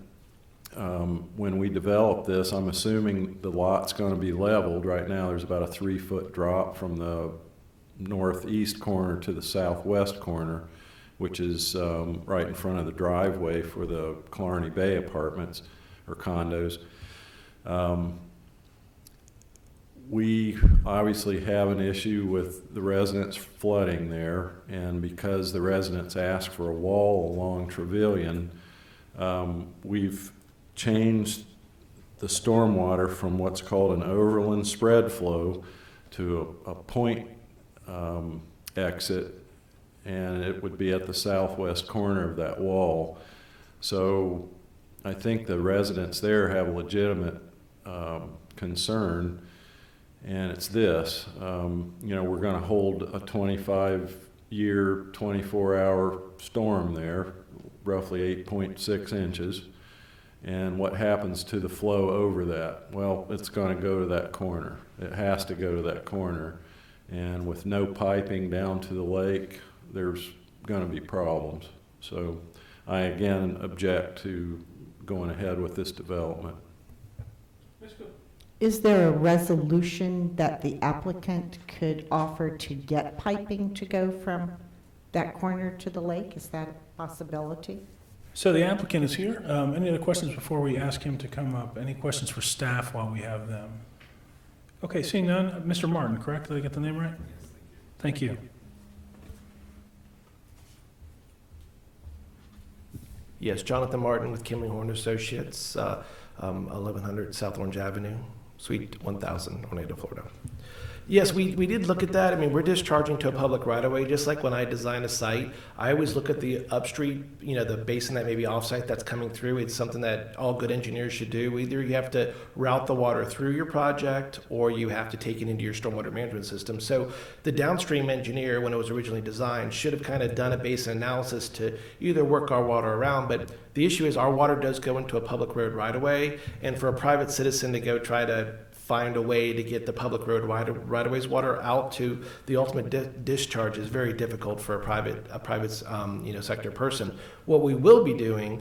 when we develop this, I'm assuming the lot's going to be leveled. Right now, there's about a 3-foot drop from the northeast corner to the southwest corner, which is right in front of the driveway for the Killarney Bay apartments or condos. We obviously have an issue with the residents flooding there, and because the residents asked for a wall along Trevilian, we've changed the stormwater from what's called an overland spread flow to a point exit, and it would be at the southwest corner of that wall. So I think the residents there have a legitimate concern, and it's this. We're going to hold a 25-year, 24-hour storm there, roughly 8.6 inches. And what happens to the flow over that? Well, it's going to go to that corner. It has to go to that corner. And with no piping down to the lake, there's going to be problems. So I again object to going ahead with this development. Is there a resolution that the applicant could offer to get piping to go from that corner to the lake? Is that a possibility? So the applicant is here. Any other questions before we ask him to come up? Any questions for staff while we have them? Okay, seeing none, Mr. Martin, correct? Did I get the name right? Thank you. Yes, Jonathan Martin with Kimley Horn Associates, 1100 South Orange Avenue, Suite 1000, Orlando, Florida. Yes, we did look at that. I mean, we're discharging to a public right-of-way. Just like when I design a site, I always look at the upstream, the basin that may be off-site that's coming through. It's something that all good engineers should do. Either you have to route the water through your project, or you have to take it into your stormwater management system. So the downstream engineer, when it was originally designed, should have kind of done a basin analysis to either work our water around. But the issue is our water does go into a public road right-of-way, and for a private citizen to go try to find a way to get the public road right-of-ways water out to the ultimate discharge is very difficult for a private sector person. What we will be doing,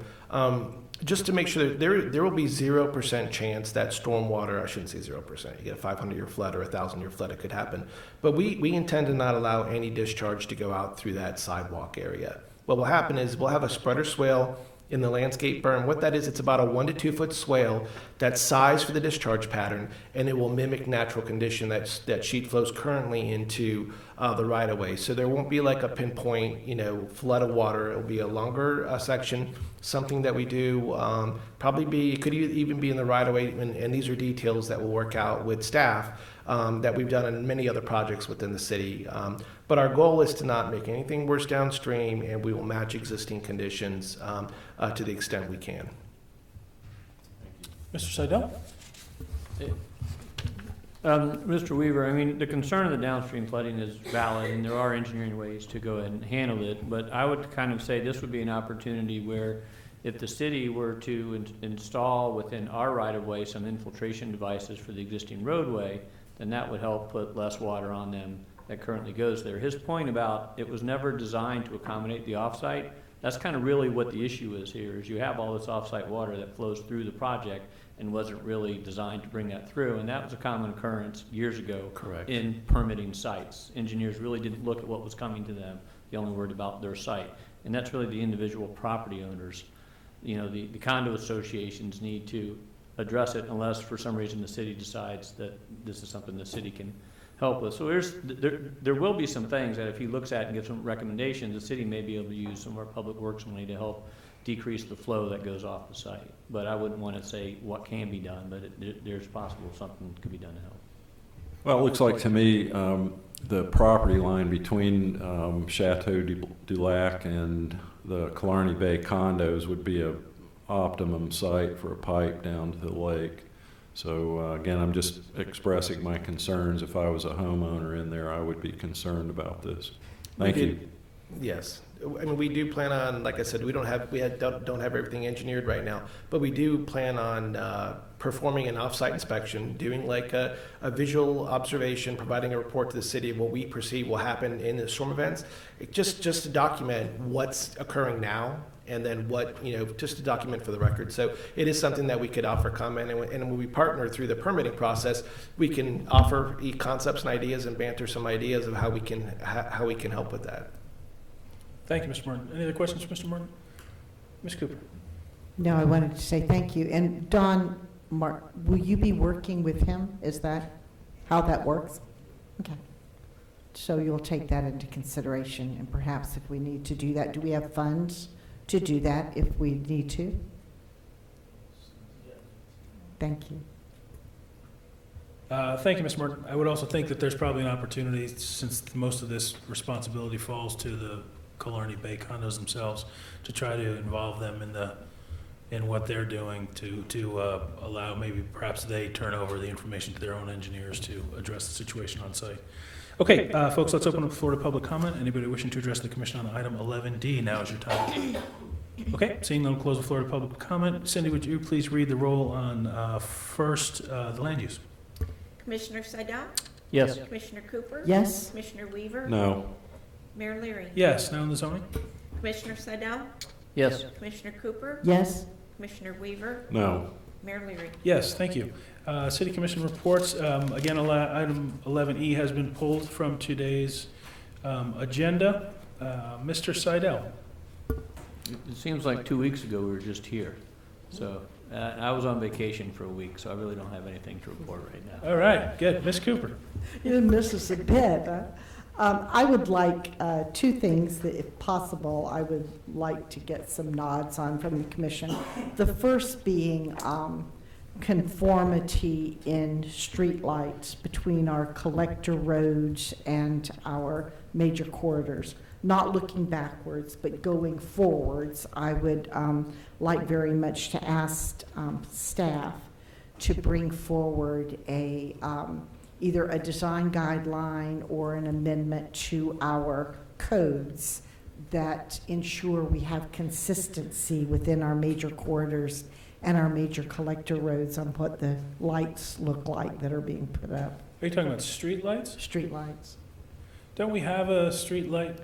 just to make sure that there will be 0% chance that stormwater, I shouldn't say 0%, you get a 500-year flood or a 1,000-year flood, it could happen. But we intend to not allow any discharge to go out through that sidewalk area. What will happen is we'll have a spreader swale in the landscape berm. What that is, it's about a 1 to 2 foot swale that's sized for the discharge pattern, and it will mimic natural condition that sheet flows currently into the right of way. So there won't be like a pinpoint, flood of water. It'll be a longer section, something that we do it could even be in the right of way, and these are details that we'll work out with staff that we've done in many other projects within the city. But our goal is to not make anything worse downstream, and we will match existing conditions to the extent we can. Mr. Seidel? Mr. Weaver, I mean, the concern of the downstream flooding is valid, and there are engineering ways to go ahead and handle it, but I would kind of say this would be an opportunity where if the city were to install within our right-of-way some infiltration devices for the existing roadway, then that would help put less water on them that currently goes there. His point about it was never designed to accommodate the offsite, that's kind of really what the issue is here, is you have all this offsite water that flows through the project and wasn't really designed to bring that through, and that was a common occurrence years ago. Correct. In permitting sites. Engineers really didn't look at what was coming to them, they only worried about their site. And that's really the individual property owners. The condo associations need to address it unless for some reason the city decides that this is something the city can help with. So there will be some things that if he looks at and gives some recommendations, the city may be able to use some of our public works money to help decrease the flow that goes off the site. But I wouldn't want to say what can be done, but there's possible something could be done to help. Well, it looks like to me the property line between Chateau du Lac and the Killarney Bay condos would be a optimum site for a pipe down to the lake. So again, I'm just expressing my concerns. If I was a homeowner in there, I would be concerned about this. Thank you. Yes. I mean, we do plan on, like I said, don't have everything engineered right now, but we do plan on performing an off-site inspection, doing like a visual observation, providing a report to the city of what we perceive will happen in the storm events, just to document what's occurring now, and then just to document for the record. So it is something that we could offer comment, and when we partner through the permitting process, we can offer concepts and ideas and banter some ideas of how we can help with that. Thank you, Mr. Martin. Any other questions for Mr. Martin? Ms. Cooper? No, I wanted to say thank you. And Don, will you be working with him? Is that how that works? Okay. So you'll take that into consideration, and perhaps if we need to do that, do we have funds to do that if we need to? Thank you. Thank you, Ms. Martin. I would also think that there's probably an opportunity, since most of this responsibility falls to the Killarney Bay condos themselves, to try to involve them in what they're doing to allow maybe perhaps they turn over the information to their own engineers to address the situation on site. Okay, folks, let's open up the floor to public comment. Anybody wishing to address the commission on item 11D, now is your time. Okay, seeing none, close the floor to public comment. Cindy, would you please read the roll on first the land use? Commissioner Seidel? Yes. Commissioner Cooper? Yes? Commissioner Weaver? No. Mayor Leary? Yes, now in the zoning? Commissioner Seidel? Yes. Commissioner Cooper? Yes? Commissioner Weaver? No. Mayor Leary? Yes, thank you. City Commission reports, again, item 11E has been pulled from today's agenda. Mr. Seidel? It seems like 2 weeks ago we were just here. So I was on vacation for a week, so I really don't have anything to report right now. All right, good. Ms. Cooper? You didn't miss us a bit, huh? I would like two things that, if possible, I would like to get some nods on from the commission. The first being conformity in streetlights between our collector roads and our major corridors. Not looking backwards, but going forwards, I would like very much to ask staff to bring forward a either a design guideline or an amendment to our codes that ensure we have consistency within our major corridors and our major collector roads on what the lights look like that are being put up. Are you talking about street lights? Street lights. Don't we have a street light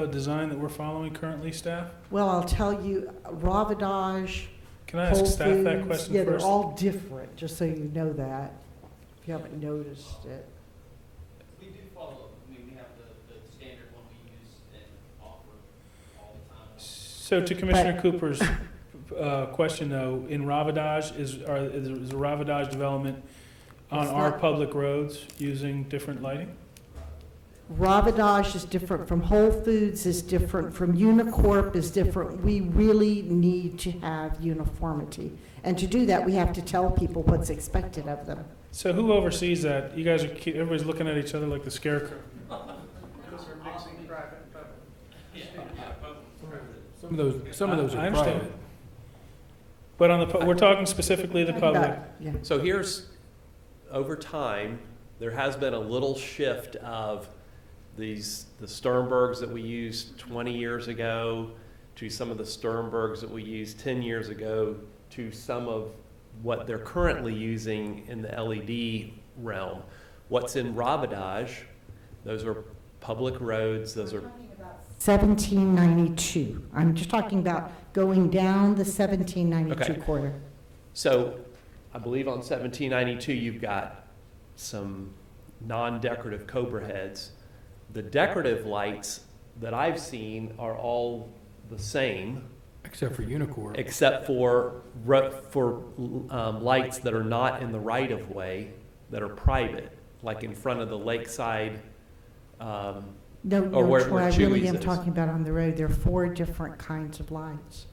design that we're following currently, staff? Well, I'll tell you, Ravidage, Can I ask Whole staff that Foods, question yeah, first? they're all different, just so you know that, if you haven't noticed it. We do follow, we have the standard one we use and offer all the time. So to Commissioner Cooper's question though, in Ravatage, is a Ravatage development on It's our not- public roads using different lighting? Ravatage is different from Whole Foods, is different from Unicorp, is different. We really need to have uniformity. And to do that, we have to tell people what's expected of them. So who oversees that? You guys are, everybody's looking at each other like the scarecrow. Some of those I are understand. private. But on the, we're talking specifically the public. Yeah. So here's, over time, there has been a little shift of the Sternbergs that we used 20 years ago to some of the Sternbergs that we used 10 years ago to some of what they're currently using in the LED realm. What's in Ravatage, those are public roads, those are 1792. I'm just talking about going down the 1792 Okay. corridor. So I believe on 1792, you've got some non-decorative Cobra heads. The decorative lights that I've seen are all the same, Except for Unicorp. except for lights that are not in the right-of-way, that are private, like in front of the lakeside. No, Or no, where Troy, I really Chewy's am is. talking about on the road. There are 4 different kinds of lights.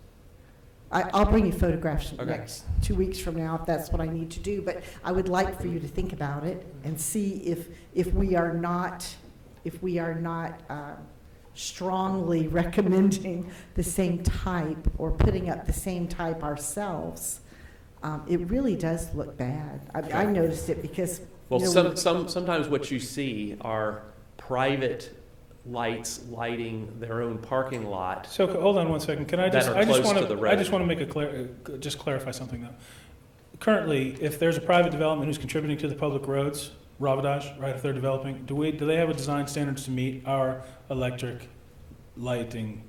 I'll bring you photographs Okay. next 2 weeks from now if that's what I need to do. But I would like for you to think about it and see if we are not strongly recommending the same type or putting up the same type ourselves. It really does look bad. I noticed it because Well, you know, sometimes what you see are private lights lighting their own parking lot. So, hold on one second. Can I That just, are I just close want to the to, I road. just want to make just clarify something though. Currently, if there's a private development who's contributing to the public roads, Ravatage, right, if they're developing, do they have a design standards to meet our electric lighting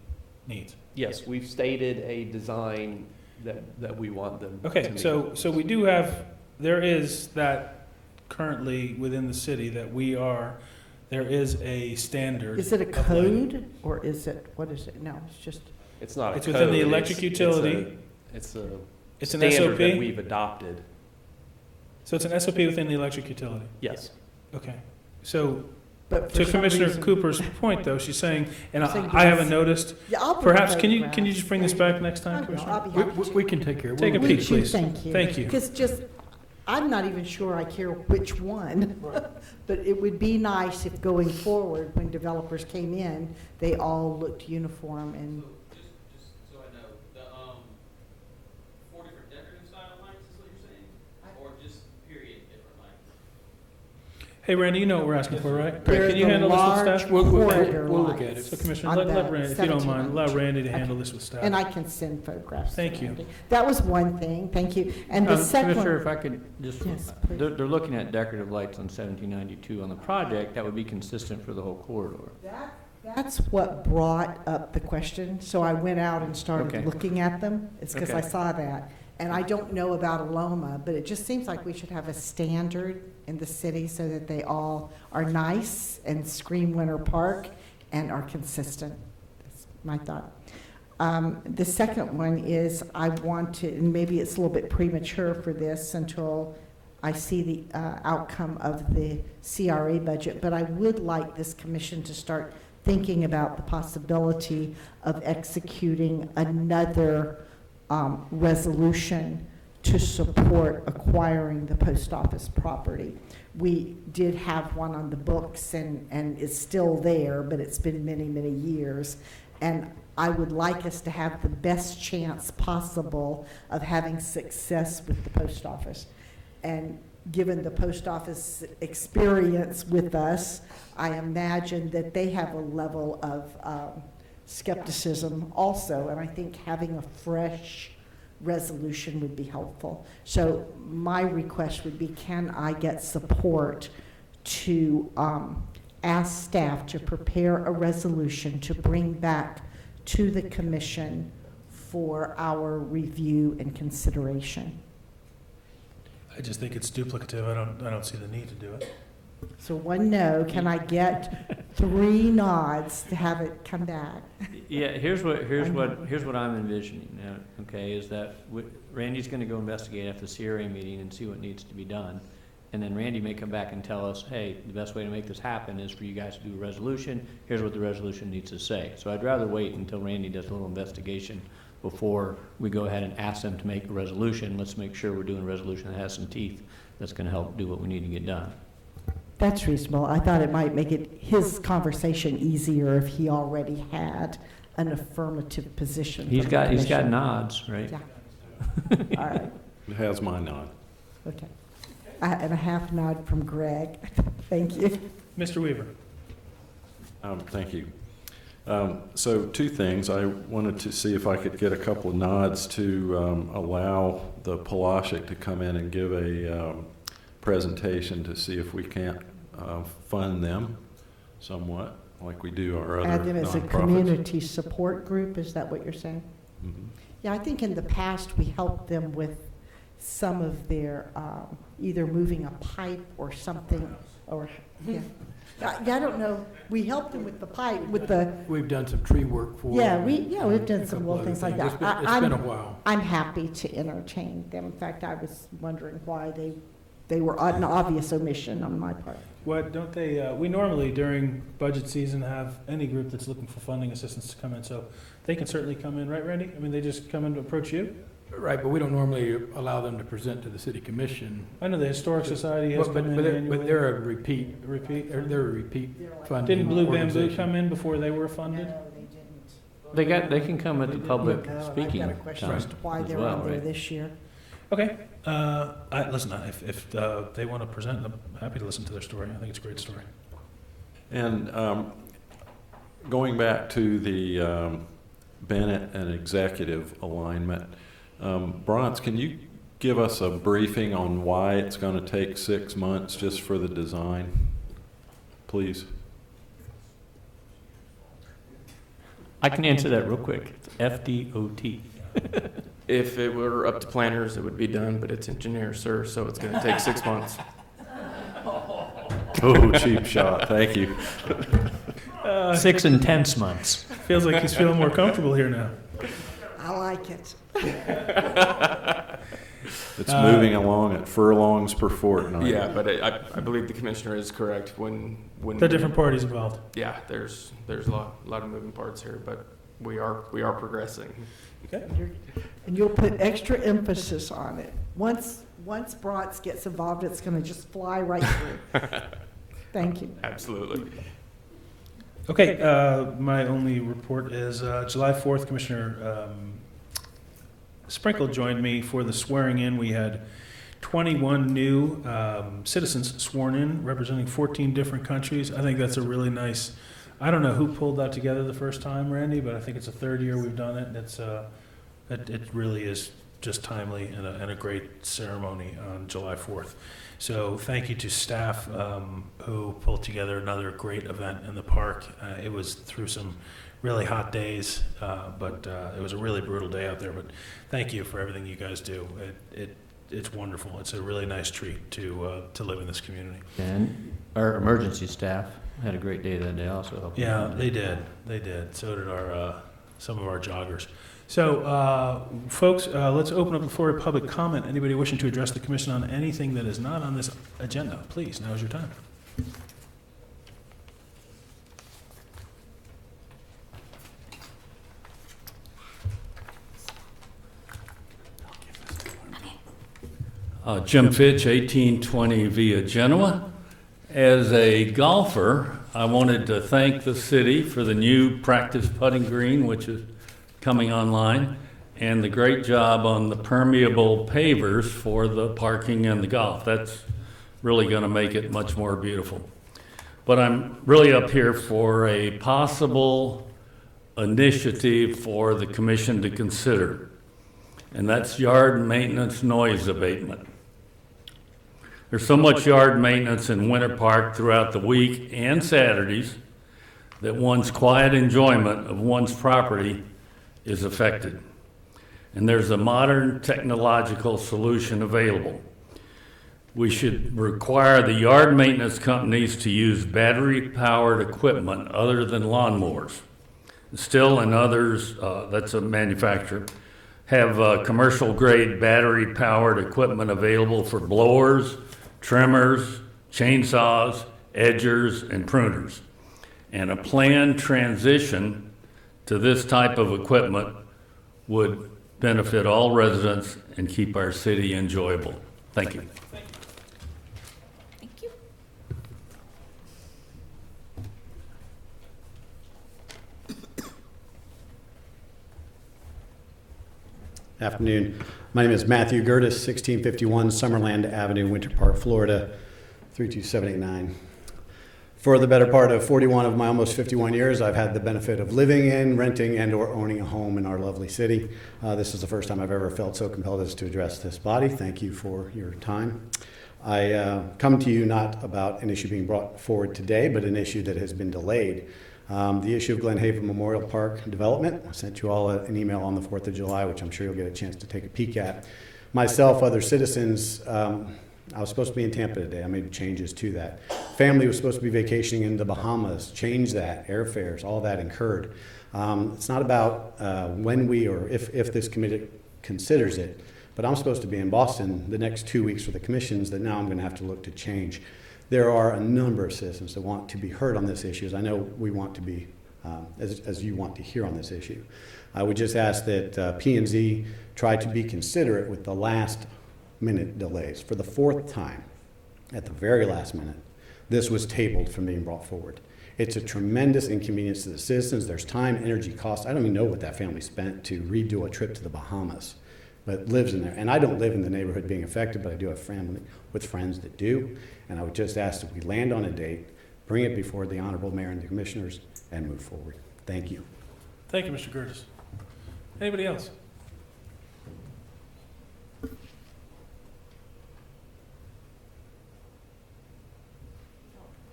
needs? Yes, we've stated a design that we want them to Okay, meet. so we do have, there is that currently within the city that there is a standard. is it a of lighting. code or is it, what is it? No, it's just. It's not a It's within the code, electric utility. It's a It's an standard that SOP? we've adopted. So it's an SOP within the electric utility? Yes. Okay. So But for to some Commissioner reason- Cooper's point though, she's saying, and Saying I haven't because- noticed, Yeah, I'll bring perhaps, can you photographs. just bring this back next time, I will. Commissioner? I'll be happy to. We can take care of it. Take a We'll- peek, Would you? please. Thank you. Thank you. Because just, I'm not even sure I care which one, but it would be nice if going forward, when developers came in, they all looked uniform and, Just so I know, the, 4 different decorative style lights is what you're saying? Or just period different lights? Hey, Randy, you know what we're asking for, right? They're Can you the handle this with large staff? We'll corridor look at it. lights So Commissioner, on let that Randy, if you don't mind, allow 1792. Randy to handle this with staff. And I can send photographs. to Thank you. Randy. That was one thing, thank you. And the second Commissioner, one, if I could just, Yes, please. they're looking at decorative lights on 1792 on the project, that would be consistent for the whole corridor. that's what brought up the question. So I went out and started Okay. looking at them. It's because I Okay. saw that. And I don't know about Aloma, but it just seems like we should have a standard in the city so that they all are nice and scream Winter Park and are consistent. That's my thought. The second one is I want to, and maybe it's a little bit premature for this until I see the outcome of the CRA budget, but I would like this commission to start thinking about the possibility of executing another resolution to support acquiring the post office property. We did have one on the books and it's still there, but it's been many, many years. And I would like us to have the best chance possible of having success with the post office. And given the post office experience with us, I imagine that they have a level of skepticism also, and I think having a fresh resolution would be helpful. So my request would be, can I get support to ask staff to prepare a resolution to bring back to the commission for our review and consideration? I just think it's duplicative. I don't see the need to do it. So one no, can I get 3 nods to have it come back? Yeah, here's what I'm envisioning now, okay, is that Randy's gonna go investigate after the CRA meeting and see what needs to be done. And then Randy may come back and tell us, hey, the best way to make this happen is for you guys to do a resolution. Here's what the resolution needs to say. So I'd rather wait until Randy does a little investigation before we go ahead and ask them to make a resolution. Let's make sure we're doing a resolution that has some teeth that's gonna help do what we need to get done. That's reasonable. I thought it might make it his conversation easier if he already had an affirmative position. He's from the got commission. nods, right? Yeah. All right, It has my nod. okay. And a half nod from Greg. Thank you. Mr. Weaver. Thank you. So 2 things. I wanted to see if I could get a couple of nods to allow the Palacic to come in and give a presentation to see if we can't fund them somewhat, like we do our other Add them as a nonprofits. community support group, is that what you're saying? Mhm. Yeah, I think in the past, we helped them with some of their, either moving a pipe or something, or, yeah. I don't know, we helped them with the pipe, with the, We've done some tree work for. yeah, them, we've done a some couple little other things like things. that. It's been a while. I'm happy to entertain them. In fact, I was wondering why they were an obvious omission on my part. What, don't they, we normally during budget season have any group that's looking for funding assistance to come in, so they can certainly come in, right, Randy? I mean, they just come in to approach you? Right, but we don't normally allow them to present to the city commission. I know the Historic Society has But come in but annually. they're a repeat, Repeat? they're a repeat funding Didn't Blue Bamboo organization. come in before they were funded? No, they didn't. They can come at the public No, speaking I've got a question time as to why as they're well, on there right? this year. Okay, listen, if they want to present, I'm happy to listen to their story. I think it's a great story. And going back to the Bennett and executive alignment, Bronze, can you give us a briefing on why it's going to take 6 months just for the design, please? I can answer that real quick. It's FDOT. If it were up to planners, it would be done, but it's engineers, sir, so it's gonna take 6 months. Oh, cheap shot. Thank you. 6 intense months. Feels like he's feeling more comfortable here now. I like it. It's moving along at furlongs per fortnight. Yeah, but I believe the commissioner is correct when. The different parties involved. Yeah, there's a lot of moving parts here, but we are progressing. Okay. And you'll put extra emphasis on it. Once Bratz gets involved, it's going to just fly right through. Thank you. Absolutely. Okay, my only report is July 4th, Commissioner Sprinkle joined me for the swearing in. We had 21 new citizens sworn in, representing 14 different countries. I think that's a really nice, I don't know who pulled that together the first time, Randy, but I think it's the 3rd year we've done it. And it really is just timely and a great ceremony on July 4th. So thank you to staff who pulled together another great event in the park. It was through some really hot days, but it was a really brutal day out there. But thank you for everything you guys do. It's wonderful. It's a really nice treat to live in this community. And our emergency staff had a great day that day also. Yeah, they did. They did. So did some of our joggers. So, folks, let's open up the floor to public comment. Anybody wishing to address the commission on anything that is not on this agenda, please, now is your time. Jim Fitch, 1820 Via Genoa. As a golfer, I wanted to thank the city for the new practice putting green, which is coming online, and the great job on the permeable pavers for the parking and the golf. That's really going to make it much more beautiful. But I'm really up here for a possible initiative for the commission to consider, and that's yard maintenance noise abatement. There's so much yard maintenance in Winter Park throughout the week and Saturdays that one's quiet enjoyment of one's property is affected. And there's a modern technological solution available. we should require the yard maintenance companies to use battery-powered equipment other than lawnmowers. Still and others, that's a manufacturer, have commercial-grade battery-powered equipment available for blowers, trimmers, chainsaws, edgers, and pruners. And a planned transition to this type of equipment would benefit all residents and keep our city enjoyable. Thank you. Thank you. Afternoon. My name is Matthew Gertis, 1651 Summerland Avenue, Winter Park, Florida, 32789. For the better part of 41 of my almost 51 years, I've had the benefit of living in, renting, and or owning a home in our lovely city. This is the first time I've ever felt so compelled as to address this body. Thank you for your time. I come to you not about an issue being brought forward today, but an issue that has been delayed. The issue of Glen Haven Memorial Park development. I sent you all an email on the 4th of July, which I'm sure you'll get a chance to take a peek at. Myself, other citizens, I was supposed to be in Tampa today. I made changes to that. Family was supposed to be vacationing in the Bahamas. Changed that. Airfares, all that incurred. It's not about when we or if this committee considers it, but I'm supposed to be in Boston the next 2 weeks for the commissions that now I'm going to have to look to change. There are a number of citizens that want to be heard on this issue, as I know we want to be, as you want to hear on this issue. I would just ask that P&Z try to be considerate with the last minute delays. For the 4th time, at the very last minute, this was tabled from being brought forward. It's a tremendous inconvenience to the citizens. There's time, energy, cost. I don't even know what that family spent to redo a trip to the Bahamas, but lives in there. And I don't live in the neighborhood being affected, but I do have family with friends that do. And I would just ask that we land on a date, bring it before the Honorable Mayor and the Commissioners, and move forward. Thank you. Thank you, Mr. Gertis. Anybody else?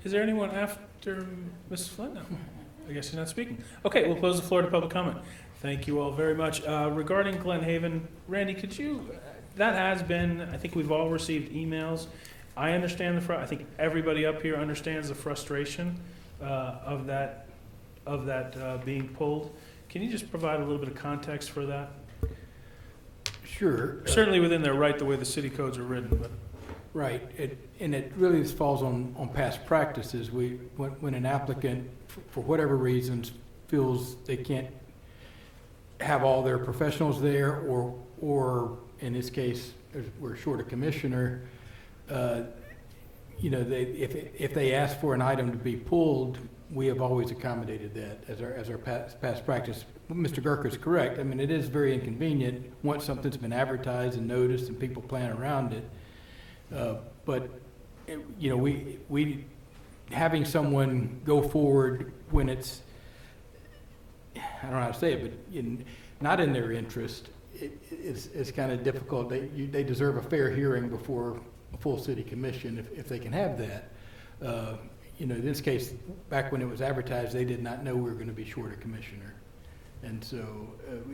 Is there anyone after Mrs. Flynn? No. I guess you're not speaking. Okay, we'll close the floor to public comment. Thank you all very much. Regarding Glen Haven, Randy, could you, that has been, I think we've all received emails. I understand I think everybody up here understands the frustration of that being pulled. Can you just provide a little bit of context for that? Sure. Certainly within their right, the way the city codes are written, but. Right, and it really falls on past practices. When an applicant, for whatever reasons, feels they can't have all their professionals there, or in this case, we're short a commissioner, if they ask for an item to be pulled, we have always accommodated that as our past practice. Mr. Gerker is correct. I mean, it is very inconvenient once something's been advertised and noticed and people plan around it. But we having someone go forward when it's, I don't know how to say it, but not in their interest, it's kind of difficult. They deserve a fair hearing before a full city commission if they can have that. In this case, back when it was advertised, they did not know we were going to be short a commissioner. And so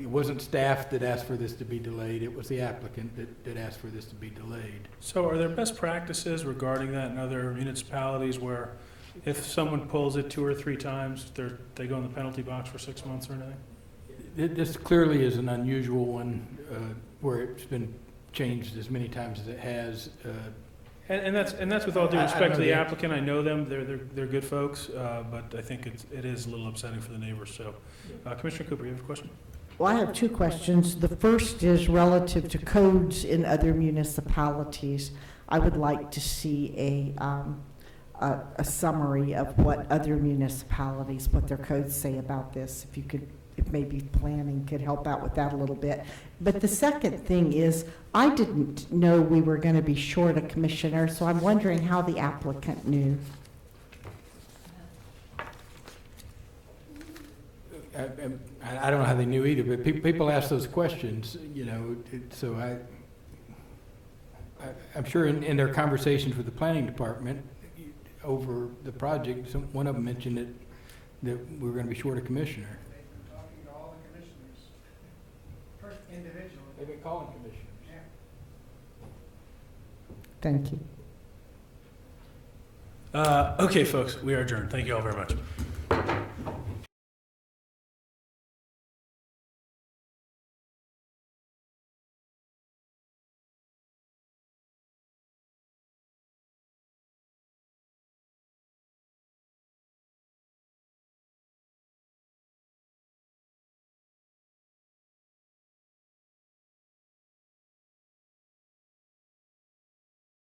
it wasn't staff that asked for this to be delayed, it was the applicant that asked for this to be delayed. So are there best practices regarding that in other municipalities where if someone pulls it 2 or 3 times, they go in the penalty box for 6 months or anything? This clearly is an unusual one where it's been changed as many times as it has. And that's with all due respect to the applicant. I know them; they're good folks, but I think it is a little upsetting for the neighbors. So, Commissioner Cooper, you have a question? Well, I have 2 questions. The first is relative to codes in other municipalities. I would like to see a summary of what other municipalities, what their codes say about this. If you could, if maybe planning could help out with that a little bit. But the second thing is, I didn't know we were going to be short a commissioner, so I'm wondering how the applicant knew. I don't know how they knew either, but people ask those questions, so I'm sure in their conversations with the planning department over the project, one of them mentioned that we were going to be short a commissioner. Talking to all the commissioners, individually. They've been calling commissioners. Thank you. Okay, folks, we are adjourned. Thank you all very much.